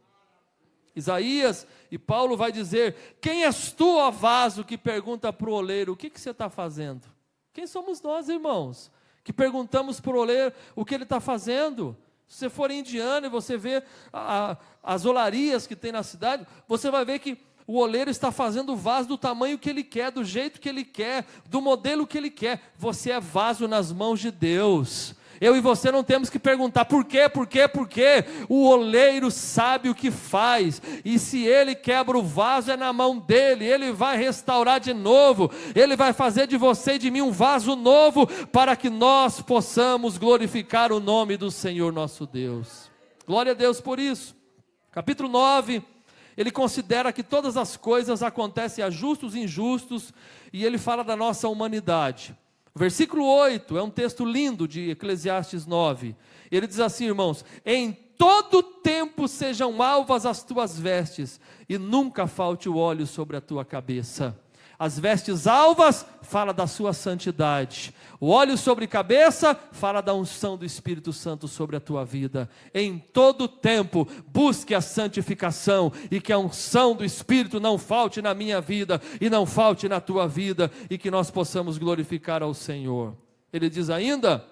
Isaías e Paulo vai dizer, quem és tu, ó vaso, que pergunta para o oleiro, o que você está fazendo? Quem somos nós, irmãos, que perguntamos para o oleiro o que ele está fazendo? Se você for indiano e você vê as olarias que tem na cidade, você vai ver que o oleiro está fazendo o vaso do tamanho que ele quer, do jeito que ele quer, do modelo que ele quer. Você é vaso nas mãos de Deus. Eu e você não temos que perguntar por quê. O oleiro sabe o que faz, e se ele quebra o vaso é na mão dele, ele vai restaurar de novo, ele vai fazer de você e de mim um vaso novo, para que nós possamos glorificar o nome do Senhor nosso Deus. Glória a Deus por isso. Capítulo 9, ele considera que todas as coisas acontecem a justos e injustos, e ele fala da nossa humanidade. Versículo 8, é um texto lindo de Eclesiastes 9, ele diz assim, irmãos, em todo tempo sejam alvas as tuas vestes, e nunca falte o óleo sobre a tua cabeça. As vestes alvas fala da sua santidade, o óleo sobre a cabeça fala da unção do Espírito Santo sobre a tua vida. Em todo tempo busque a santificação, e que a unção do Espírito não falte na minha vida e não falte na tua vida, e que nós possamos glorificar ao Senhor. Ele diz ainda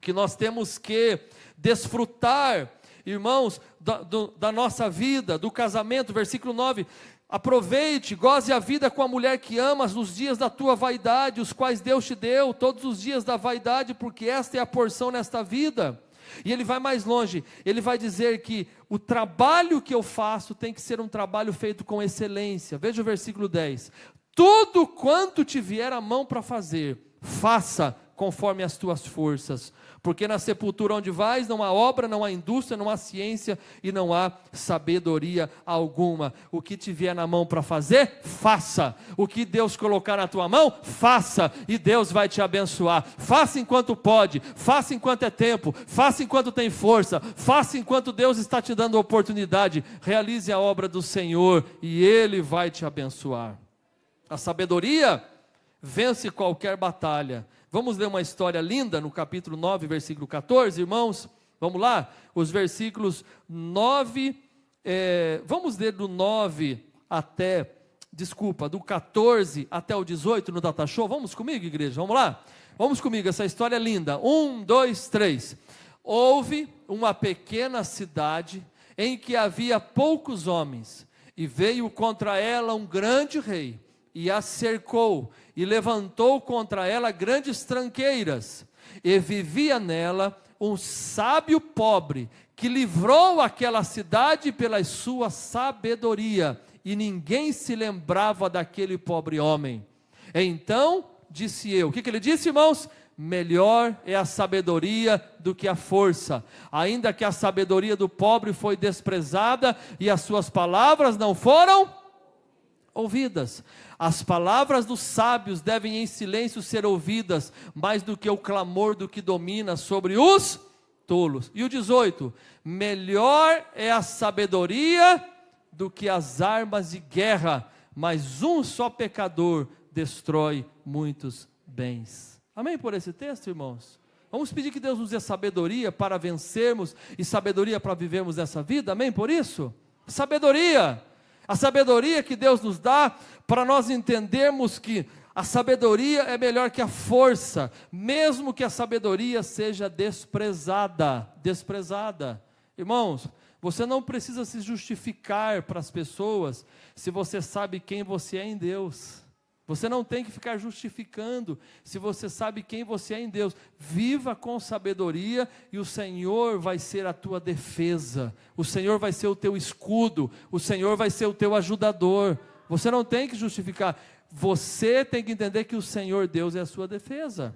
que nós temos que desfrutar irmãos, da nossa vida, do casamento, versículo 9, aproveite, goze a vida com a mulher que amas nos dias da tua vaidade, os quais Deus te deu, todos os dias da vaidade, porque esta é a porção nesta vida. E ele vai mais longe, ele vai dizer que o trabalho que eu faço tem que ser um trabalho feito com excelência. Veja o versículo 10, tudo quanto te vier a mão para fazer, faça conforme as tuas forças, porque na sepultura onde vais não há obra, não há indústria, não há ciência e não há sabedoria alguma. O que te vier na mão para fazer, faça. O que Deus colocar na tua mão, faça, e Deus vai te abençoar. Faça enquanto pode, faça enquanto é tempo, faça enquanto tem força, faça enquanto Deus está te dando oportunidade. Realize a obra do Senhor e Ele vai te abençoar. A sabedoria vence qualquer batalha. Vamos ler uma história linda no capítulo 9, versículo 14, irmãos? Vamos lá? Os versículos 9, vamos ler do 9 até, do 14 até o 18 no Data Show. Vamos comigo, igreja? Vamos lá? Vamos comigo, essa história é linda. 1, 2, 3. Houve uma pequena cidade em que havia poucos homens, e veio contra ela um grande rei, e a cercou, e levantou contra ela grandes tranqueiras, e vivia nela um sábio pobre, que livrou aquela cidade pela sua sabedoria, e ninguém se lembrava daquele pobre homem. Então disse eu, o que ele disse, irmãos? Melhor é a sabedoria do que a força, ainda que a sabedoria do pobre foi desprezada, e as suas palavras não foram ouvidas. As palavras dos sábios devem em silêncio ser ouvidas, mais do que o clamor do que domina sobre os tolos. E o 18, melhor é a sabedoria do que as armas de guerra, mas um só pecador destrói muitos bens. Amém por esse texto, irmãos? Vamos pedir que Deus nos dê sabedoria para vencermos e sabedoria para vivermos essa vida, amém por isso? Sabedoria! A sabedoria que Deus nos dá para nós entendermos que a sabedoria é melhor que a força, mesmo que a sabedoria seja desprezada. Irmãos, você não precisa se justificar para as pessoas se você sabe quem você é em Deus. Você não tem que ficar justificando se você sabe quem você é em Deus. Viva com sabedoria e o Senhor vai ser a tua defesa. O Senhor vai ser o teu escudo. O Senhor vai ser o teu ajudador. Você não tem que justificar. Você tem que entender que o Senhor Deus é a sua defesa.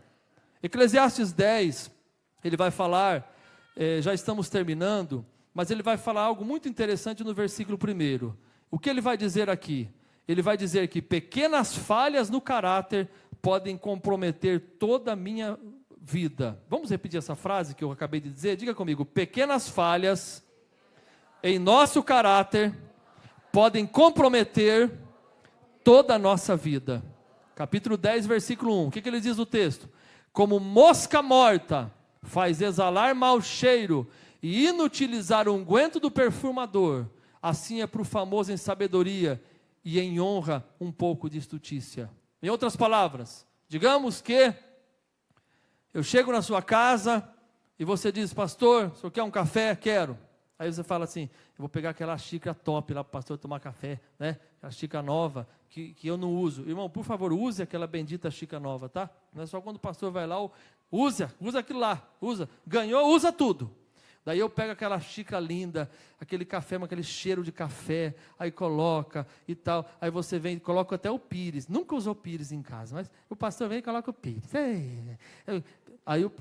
Eclesiastes 10, ele vai falar, já estamos terminando, mas ele vai falar algo muito interessante no versículo 1. O que ele vai dizer aqui? Ele vai dizer que pequenas falhas no caráter podem comprometer toda a minha vida. Vamos repetir essa frase que eu acabei de dizer? Diga comigo, pequenas falhas em nosso caráter podem comprometer toda a nossa vida. Capítulo 10, versículo 1, o que ele diz no texto? Como mosca morta faz exalar mau cheiro e inutilizar o unguento do perfumador, assim é para o famoso em sabedoria e em honra um pouco de estutícia. Em outras palavras, digamos que eu chego na sua casa e você diz, pastor, o senhor quer um café? Quero. Aí você fala assim, eu vou pegar aquela xícara top lá para o pastor tomar café, né? Aquela xícara nova que eu não uso. Irmão, por favor, use aquela bendita xícara nova, tá? Não é só quando o pastor vai lá, usa aquilo lá, ganhou, usa tudo. Daí eu pego aquela xícara linda, aquele café, aquele cheiro de café, aí coloca e tal, aí você vem e coloca até o pires, nunca usou pires em casa, mas o pastor vem e coloca o pires,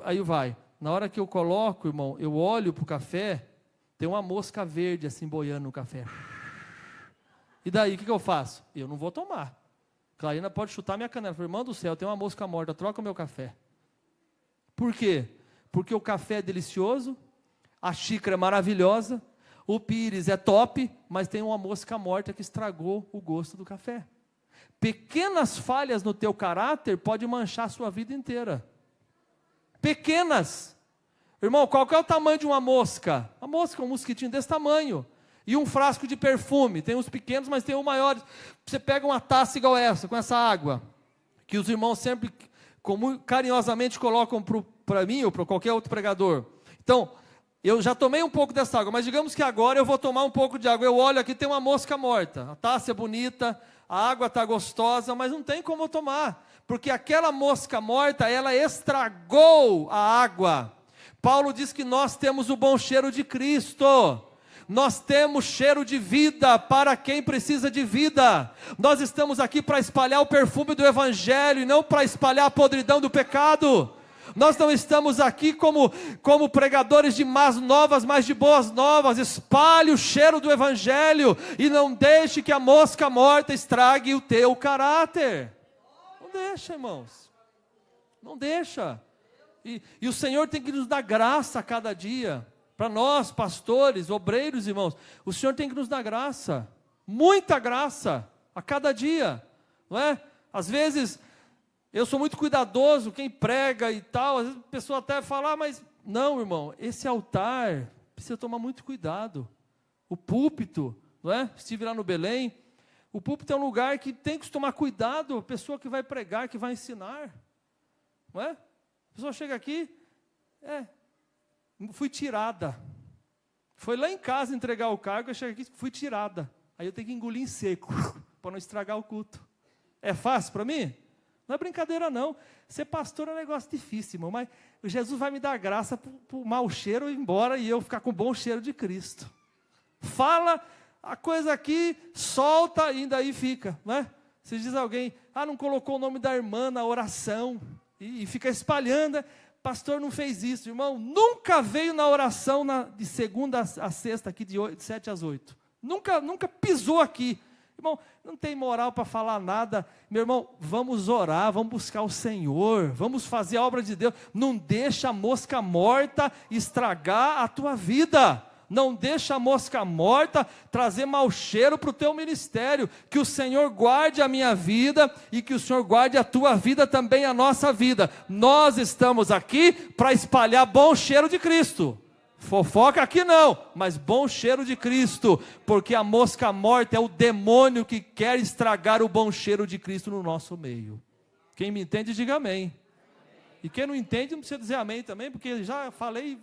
aí vai, na hora que eu coloco, irmão, eu olho para o café, tem uma mosca verde assim boiando no café, e daí o que eu faço? Eu não vou tomar, Clarina pode chutar minha canela, irmão do céu, tem uma mosca morta, troca o meu café. Por quê? Porque o café é delicioso, a xícara é maravilhosa, o pires é top, mas tem uma mosca morta que estragou o gosto do café. Pequenas falhas no teu caráter podem manchar a sua vida inteira. Pequenas. Irmão, qual que é o tamanho de uma mosca? A mosca, um mosquitinho desse tamanho. E um frasco de perfume, tem uns pequenos, mas tem os maiores. Você pega uma taça igual essa, com essa água, que os irmãos sempre carinhosamente colocam para mim ou para qualquer outro pregador. Então, eu já tomei um pouco dessa água, mas digamos que agora eu vou tomar um pouco de água. Eu olho aqui, tem uma mosca morta, a taça é bonita, a água está gostosa, mas não tem como eu tomar, porque aquela mosca morta, ela estragou a água. Paulo diz que nós temos o bom cheiro de Cristo. Nós temos cheiro de vida para quem precisa de vida. Nós estamos aqui para espalhar o perfume do Evangelho e não para espalhar a podridão do pecado. Nós não estamos aqui como pregadores de más novas, mas de boas novas. Espalhe o cheiro do Evangelho e não deixe que a mosca morta estrague o teu caráter. Não deixa, irmãos. Não deixa. E o Senhor tem que nos dar graça a cada dia. Para nós, pastores, obreiros, irmãos, o Senhor tem que nos dar graça, muita graça, a cada dia, não é? Às vezes, eu sou muito cuidadoso, quem prega e tal, às vezes a pessoa até fala, mas não, irmão, esse altar precisa tomar muito cuidado. O púlpito, não é? Estive lá no Belém, o púlpito é um lugar que tem que tomar cuidado, a pessoa que vai pregar, que vai ensinar, não é? A pessoa chega aqui, fui tirada, foi lá em casa entregar o cargo, eu cheguei aqui, fui tirada, aí eu tenho que engolir em seco, para não estragar o culto. É fácil para mim? Não é brincadeira não, ser pastor é um negócio difícil, irmão, mas Jesus vai me dar graça para o mau cheiro ir embora e eu ficar com o bom cheiro de Cristo. Fala a coisa aqui, solta e ainda aí fica, não é? Se diz alguém, não colocou o nome da irmã na oração, e fica espalhando, pastor não fez isso, irmão, nunca veio na oração de segunda a sexta, aqui de 7 às 8, nunca pisou aqui, irmão, não tem moral para falar nada, meu irmão, vamos orar, vamos buscar o Senhor, vamos fazer a obra de Deus, não deixa a mosca morta estragar a tua vida, não deixa a mosca morta trazer mau cheiro para o teu ministério, que o Senhor guarde a minha vida, e que o Senhor guarde a tua vida também, a nossa vida, nós estamos aqui para espalhar bom cheiro de Cristo, fofoca aqui não, mas bom cheiro de Cristo, porque a mosca morta é o demônio que quer estragar o bom cheiro de Cristo no nosso meio. Quem me entende, diga amém, e quem não entende não precisa dizer amém também, porque já falei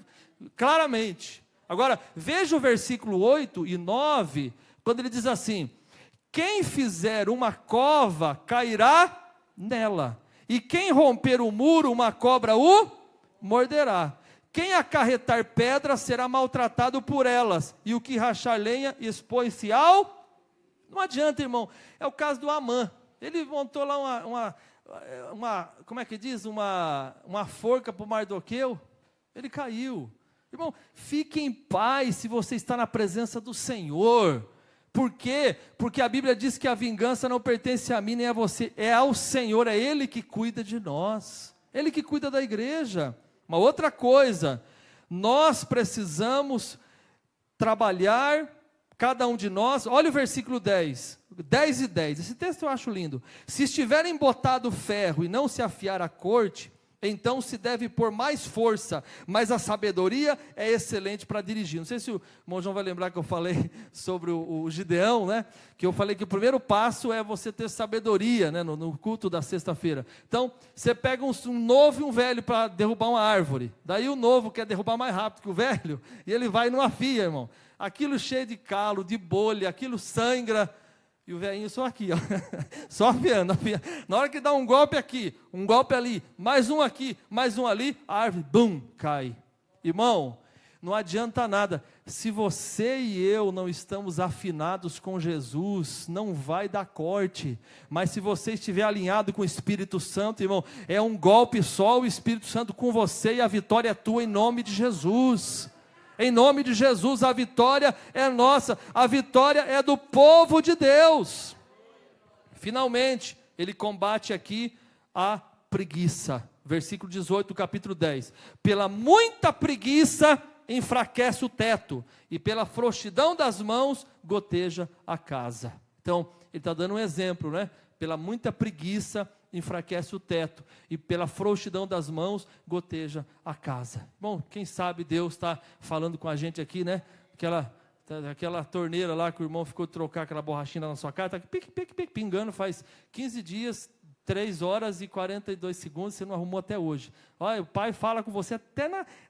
claramente. Agora, veja o versículo 8 e 9, quando ele diz assim, quem fizer uma cova, cairá nela, e quem romper o muro, uma cobra o morderá. Quem acarretar pedra, será maltratado por elas, e o que rachar lenha, expõe-se ao... Não adianta, irmão, é o caso do Amã, ele montou lá como é que diz, uma forca para o Mardoqueu, ele caiu. Irmão, fique em paz se você está na presença do Senhor. Por quê? Porque a Bíblia diz que a vingança não pertence a mim nem a você, é ao Senhor, é Ele que cuida de nós, Ele que cuida da igreja. Uma outra coisa, nós precisamos trabalhar, cada um de nós, olha o versículo 10 e 10, esse texto eu acho lindo. Se estiver embotado ferro e não se afiar a corte, então se deve pôr mais força, mas a sabedoria é excelente para dirigir. Não sei se o irmão João vai lembrar que eu falei sobre o Gideão, né? Que eu falei que o primeiro passo é você ter sabedoria, né? No culto da sexta-feira. Então, você pega um novo e um velho para derrubar uma árvore, daí o novo quer derrubar mais rápido que o velho, e ele vai e não afia, irmão. Aquilo cheio de calo, de bolha, aquilo sangra, e o velhinho só aqui, ó, só afiando. Na hora que dá um golpe aqui, um golpe ali, mais um aqui, mais um ali, a árvore, bum, cai. Irmão, não adianta nada, se você e eu não estamos afinados com Jesus, não vai dar corte, mas se você estiver alinhado com o Espírito Santo, irmão, é um golpe só, o Espírito Santo com você, e a vitória é tua em nome de Jesus. Em nome de Jesus, a vitória é nossa, a vitória é do povo de Deus. Finalmente, ele combate aqui a preguiça. Versículo 18 do capítulo 10. Pela muita preguiça enfraquece o teto, e pela frouxidão das mãos goteja a casa. Então, ele está dando um exemplo, né? Pela muita preguiça enfraquece o teto, e pela frouxidão das mãos goteja a casa. Bom, quem sabe Deus está falando com a gente aqui, né? Aquela torneira lá que o irmão ficou de trocar aquela borrachinha na sua casa, está pingando faz 15 dias, 3 horas e 42 segundos, você não arrumou até hoje. Olha, o pai fala com você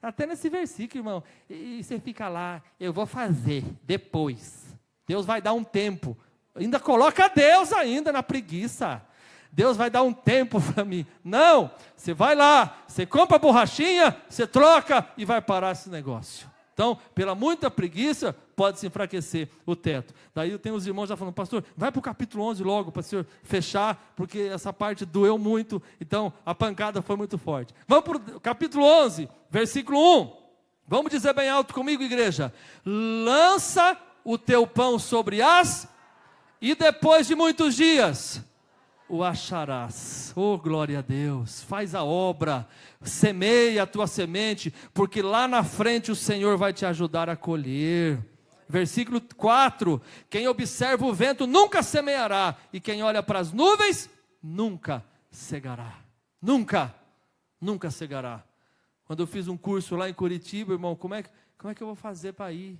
até nesse versículo, irmão. E você fica lá, eu vou fazer depois. Deus vai dar um tempo. Ainda coloca Deus ainda na preguiça. Deus vai dar um tempo para mim. Não, você vai lá, você compra a borrachinha, você troca e vai parar esse negócio. Então, pela muita preguiça, pode se enfraquecer o teto. Daí eu tenho os irmãos já falando, pastor, vai para o capítulo 11 logo, para o senhor fechar, porque essa parte doeu muito, então a pancada foi muito forte. Vamos para o capítulo 11, versículo 1. Vamos dizer bem alto comigo, igreja. Lança o teu pão sobre as, e depois de muitos dias o acharás. Oh, glória a Deus. Faz a obra, semeia a tua semente, porque lá na frente o Senhor vai te ajudar a colher. Versículo 4, quem observa o vento nunca semeará, e quem olha para as nuvens nunca cegará. Nunca cegará. Quando eu fiz um curso lá em Curitiba, irmão, como é que eu vou fazer para ir?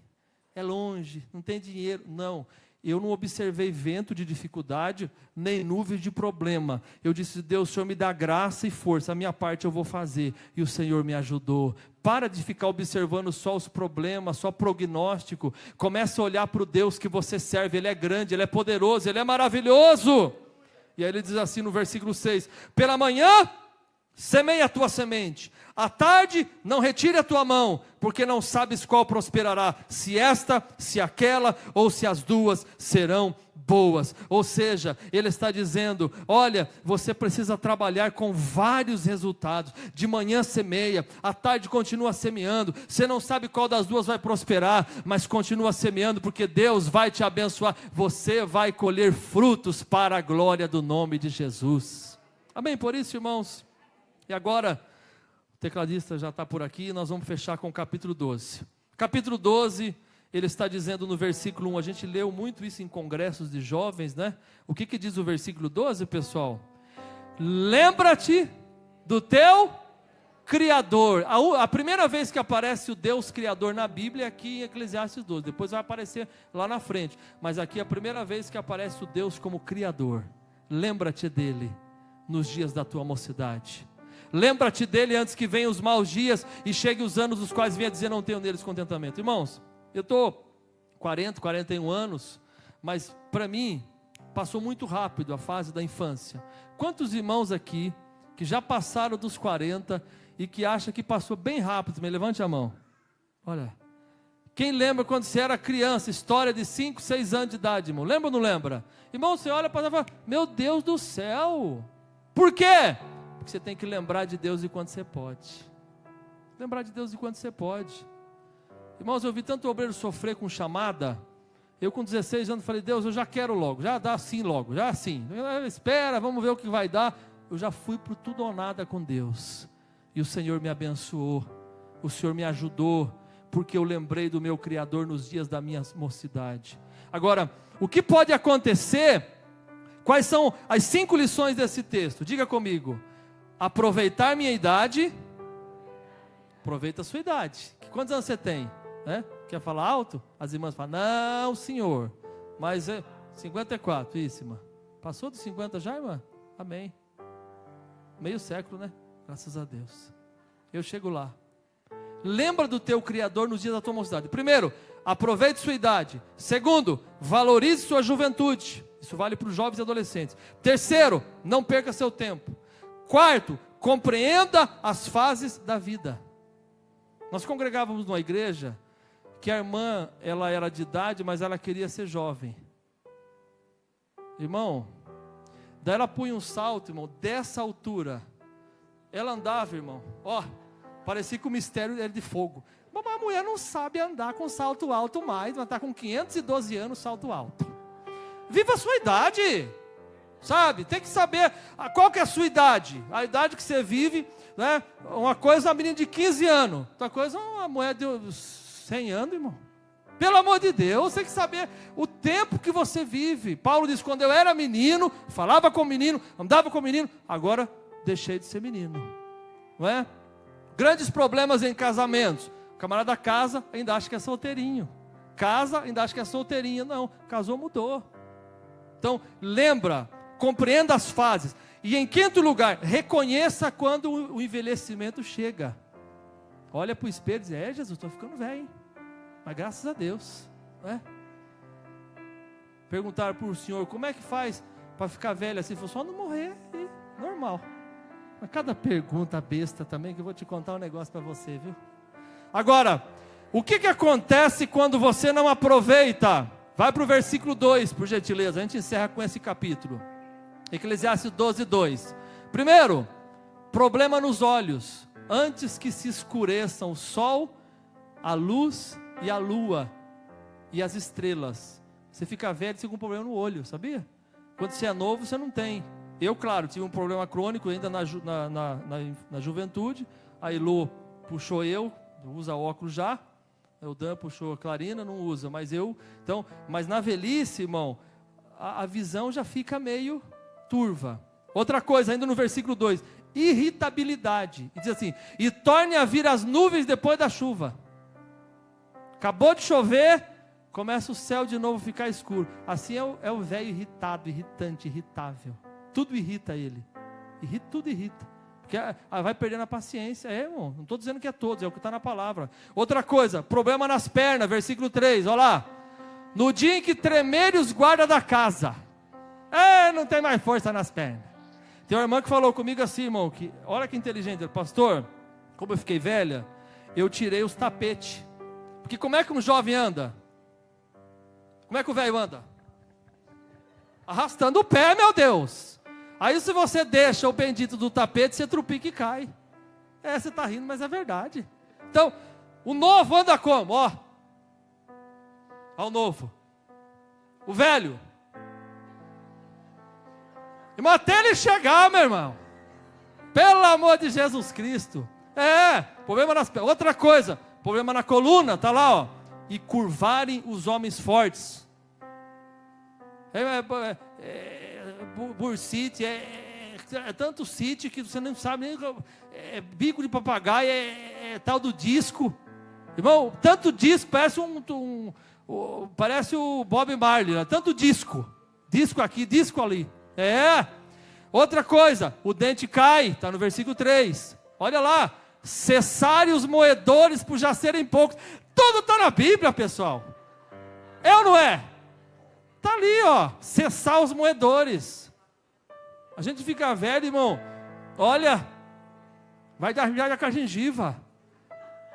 É longe, não tem dinheiro. Não, eu não observei vento de dificuldade, nem nuvens de problema. Eu disse, Deus, o Senhor me dá graça e força, a minha parte eu vou fazer. E o Senhor me ajudou. Para de ficar observando só os problemas, só prognóstico. Começa a olhar para o Deus que você serve. Ele é grande, Ele é poderoso, Ele é maravilhoso. E aí ele diz assim no versículo 6, pela manhã, semeia a tua semente. À tarde, não retire a tua mão, porque não sabes qual prosperará, se esta, se aquela, ou se as duas serão boas. Ou seja, ele está dizendo, olha, você precisa trabalhar com vários resultados. De manhã semeia, à tarde continua semeando. Você não sabe qual das duas vai prosperar, mas continua semeando, porque Deus vai te abençoar. Você vai colher frutos para a glória do nome de Jesus. Amém? Por isso, irmãos, e agora, o tecladista já está por aqui, nós vamos fechar com o capítulo 12. Capítulo 12, ele está dizendo no versículo 1, a gente leu muito isso em congressos de jovens, né? O que diz o versículo 12, pessoal? Lembra-te do teu Criador. A primeira vez que aparece o Deus Criador na Bíblia é aqui em Eclesiastes 12, depois vai aparecer lá na frente, mas aqui é a primeira vez que aparece o Deus como Criador. Lembra-te dele nos dias da tua mocidade. Lembra-te dele antes que venham os maus dias e cheguem os anos dos quais venha dizer não tenho neles contentamento. Irmãos, eu estou 41 anos, mas para mim passou muito rápido a fase da infância. Quantos irmãos aqui que já passaram dos 40 e que acham que passou bem rápido? Me levante a mão. Olha, quem lembra quando você era criança, história de 5, 6 anos de idade, irmão? Lembra ou não lembra? Irmão, você olha para trás e fala, meu Deus do céu, por quê? Porque você tem que lembrar de Deus de quando você pode. Lembrar de Deus de quando você pode. Irmãos, eu vi tanto obreiro sofrer com chamada. Eu com 16 anos falei, Deus, eu já quero logo, já dá assim logo, já assim. Espera, vamos ver o que vai dar. Eu já fui para o tudo ou nada com Deus. E o Senhor me abençoou. O Senhor me ajudou, porque eu lembrei do meu Criador nos dias da minha mocidade. Agora, o que pode acontecer? Quais são as 5 lições desse texto? Diga comigo. Aproveitar minha idade. Aproveita a sua idade. Quantos anos você tem? Quer falar alto? As irmãs falam, não senhor, mas é 54, isso irmã. Passou dos 50 já, irmã? Amém. Meio século, né? Graças a Deus. Eu chego lá. Lembra do teu Criador nos dias da tua mocidade. Primeiro, aproveite sua idade. Segundo, valorize sua juventude. Isso vale para os jovens e adolescentes. Terceiro, não perca seu tempo. Quarto, compreenda as fases da vida. Nós congregávamos numa igreja que a irmã, ela era de idade, mas ela queria ser jovem. Irmão, daí ela punha um salto, irmão, dessa altura. Ela andava, irmão, parecia que o mistério era de fogo. Mas a mulher não sabe andar com salto alto mais, mas está com 512 anos, salto alto. Viva a sua idade, sabe? Tem que saber qual que é a sua idade. A idade que você vive, né? Uma coisa uma menina de 15 anos, outra coisa uma mulher de 100 anos, irmão. Pelo amor de Deus, tem que saber o tempo que você vive. Paulo diz, quando eu era menino, falava com menino, andava com menino, agora deixei de ser menino. Não é? Grandes problemas em casamentos. O camarada casa, ainda acha que é solteirinho. Casa, ainda acha que é solteirinha. Não, casou, mudou. Então, lembra, Compreenda as fases. E em quinto lugar, reconheça quando o envelhecimento chega. Olha para o espelho e diz, Jesus, estou ficando velho, hein? Mas graças a Deus, não é? Perguntaram para o senhor, como é que faz para ficar velho assim? Ele falou, só não morrer, e normal. Mas cada pergunta besta também, que eu vou te contar um negócio para você, viu? Agora, o que acontece quando você não aproveita? Vai para o versículo 2, por gentileza, a gente encerra com esse capítulo. Eclesiastes 12, 2. Primeiro, problema nos olhos. Antes que se escureçam o sol, a luz e a lua e as estrelas. Você fica velho, você tem um problema no olho, sabia? Quando você é novo, você não tem. Eu, claro, tive um problema crônico ainda na juventude. A Elô puxou usa óculos já. O Dan puxou a Clarina, não usa. Mas na velhice, irmão, a visão já fica meio turva. Outra coisa, ainda no versículo 2, irritabilidade. E diz assim, e torne a vir as nuvens depois da chuva. Acabou de chover, começa o céu de novo a ficar escuro. Assim é o velho irritado, irritante, irritável. Tudo irrita ele. Tudo irrita. Porque vai perdendo a paciência. Irmão, não estou dizendo que é todos, é o que está na palavra. Outra coisa, problema nas pernas, versículo 3, olha lá. No dia em que tremerem os guardas da casa. Não tem mais força nas pernas. Tem uma irmã que falou comigo assim, irmão, que, olha que inteligente, pastor, como eu fiquei velha, eu tirei os tapetes. Porque como é que um jovem anda? Como é que o velho anda? Arrastando o pé, meu Deus. Aí se você deixa o bendito do tapete, você trupica e cai. Você está rindo, mas é verdade. Então, o novo anda como? Ó o novo. O velho. Mas até ele chegar, meu irmão. Pelo amor de Jesus Cristo. Problema nas pernas. Outra coisa, problema na coluna, está lá, ó. E curvarem os homens fortes. Bursite, é tanto sítio que você não sabe nem. Bico de papagaio, tal do disco. Irmão, tanto disco, parece o Bob Marley, né? Tanto disco. Disco aqui, disco ali. Outra coisa, o dente cai, está no versículo 3. Olha lá, cessarem os moedores por já serem poucos. Tudo está na Bíblia, pessoal. É ou não é? Está ali, ó, cessar os moedores. A gente fica velho, irmão. Olha, vai dar viagem com a gengiva.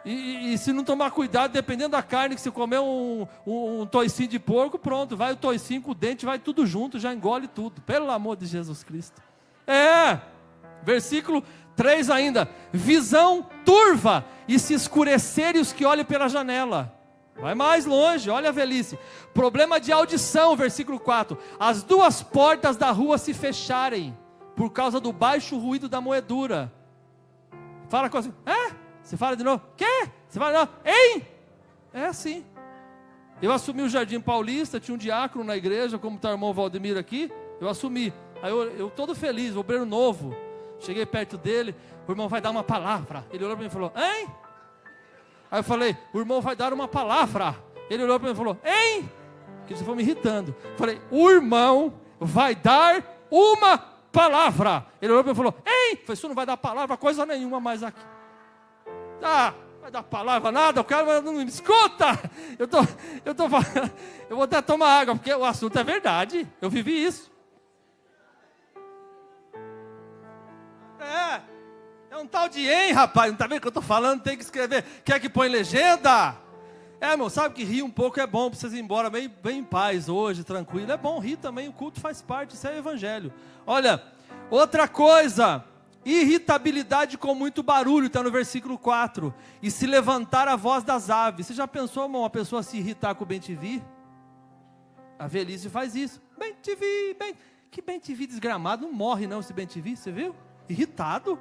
E se não tomar cuidado, dependendo da carne, que você comer um toicinho de porco, pronto, vai o toicinho com o dente, vai tudo junto, já engole tudo, pelo amor de Jesus Cristo. Versículo 3 ainda, visão turva, e se escurecerem os que olham pela janela. Vai mais longe, olha a velhice. Problema de audição, versículo 4, as duas portas da rua se fecharem, por causa do baixo ruído da moedura. Fala com assim, Você fala de novo, quê? Você fala de novo, hein? É assim. Eu assumi o Jardim Paulista, tinha um diácono na igreja, como está o irmão Valdemiro aqui, eu assumi. Aí eu todo feliz, obreiro novo, cheguei perto dele, o irmão vai dar uma palavra. Ele olhou para mim e falou, hein? Aí eu falei, o irmão vai dar uma palavra. Ele olhou para mim e falou, hein? Que você foi me irritando. Eu falei, o irmão vai dar uma palavra. Ele olhou para mim e falou, hein? Eu falei, você não vai dar palavra coisa nenhuma mais aqui. Vai dar palavra nada, o cara não me escuta. Eu tô falando, eu vou até tomar água, porque o assunto é verdade. Eu vivi isso. É um tal de rapaz, não tá vendo o que eu tô falando? Tem que escrever, quer que põe legenda? Irmão, sabe que rir um pouco é bom, para vocês ir embora bem em paz hoje, tranquilo. É bom rir também, o culto faz parte, isso é o evangelho. Olha, outra coisa, irritabilidade com muito barulho, está no versículo 4. E se levantar a voz das aves. Você já pensou, irmão, uma pessoa se irritar com o bem-te-vi? A velhice faz isso. Bem-te-vi, que bem-te-vi desgramado, não morre não esse bem-te-vi, você viu? Irritado.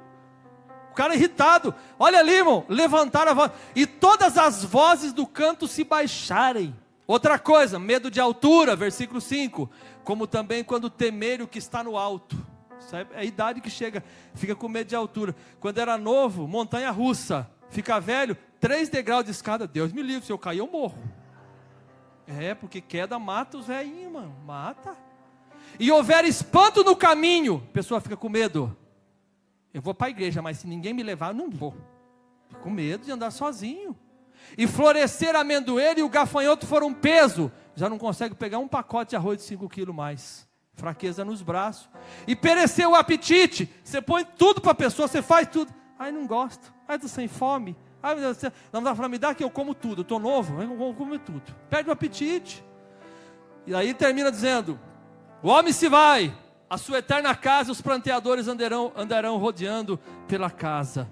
O cara é irritado. Olha ali, irmão, levantar a voz. E todas as vozes do canto se baixarem. Outra coisa, medo de altura, versículo 5. Como também quando temer o que está no alto. É a idade que chega, fica com medo de altura. Quando era novo, montanha russa. Fica velho, 3 degraus de escada. Deus me livre, se eu cair eu morro. Porque queda mata os velhinhos, mano. Mata. e houver espanto no caminho, a pessoa fica com medo. Eu vou para a igreja, mas se ninguém me levar, eu não vou. Fico com medo de andar sozinho. E florescer a amendoeira e o gafanhoto for um peso, já não consegue pegar um pacote de arroz de 5 quilos mais. Fraqueza nos braços. E perecer o apetite, você põe tudo para a pessoa, você faz tudo. Ai, não gosto. Ai, estou sem fome. Ai, meu Deus, não dá para me dar que eu como tudo. Eu estou novo, eu vou comer tudo. Perde o apetite. E aí termina dizendo: o homem se vai, a sua eterna casa, os pranteadores andarão rodeando pela casa.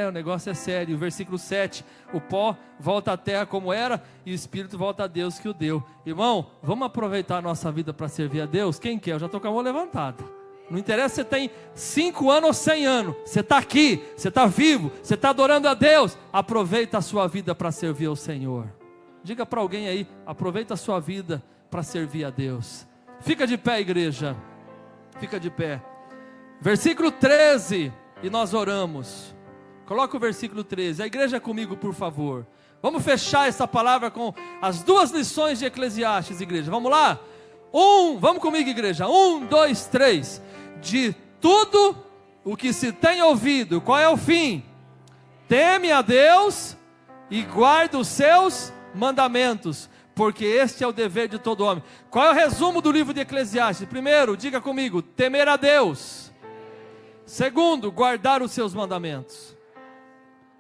O negócio é sério. O versículo 7, o pó volta à terra como era, e o espírito volta a Deus que o deu. Irmão, vamos aproveitar a nossa vida para servir a Deus? Quem quer? Eu já estou com a mão levantada. Não interessa se você tem 5 anos ou 100 anos, você está aqui, você está vivo, você está adorando a Deus, aproveita a sua vida para servir ao Senhor. Diga para alguém aí, aproveita a sua vida para servir a Deus. Fica de pé, igreja, fica de pé. Versículo 13, e nós oramos. Coloca o versículo 13, a igreja comigo, por favor. Vamos fechar essa palavra com as 2 lições de Eclesiastes, igreja, vamos lá? Vamos comigo, igreja, 1, 2, 3. De tudo o que se tem ouvido, qual é o fim? Teme a Deus e guarda os seus mandamentos, porque este é o dever de todo homem. Qual é o resumo do livro de Eclesiastes? Primeiro, diga comigo, temer a Deus. Segundo, guardar os seus mandamentos.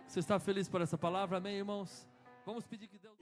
Você está feliz por essa palavra? Amém, irmãos? Vamos pedir que Deus...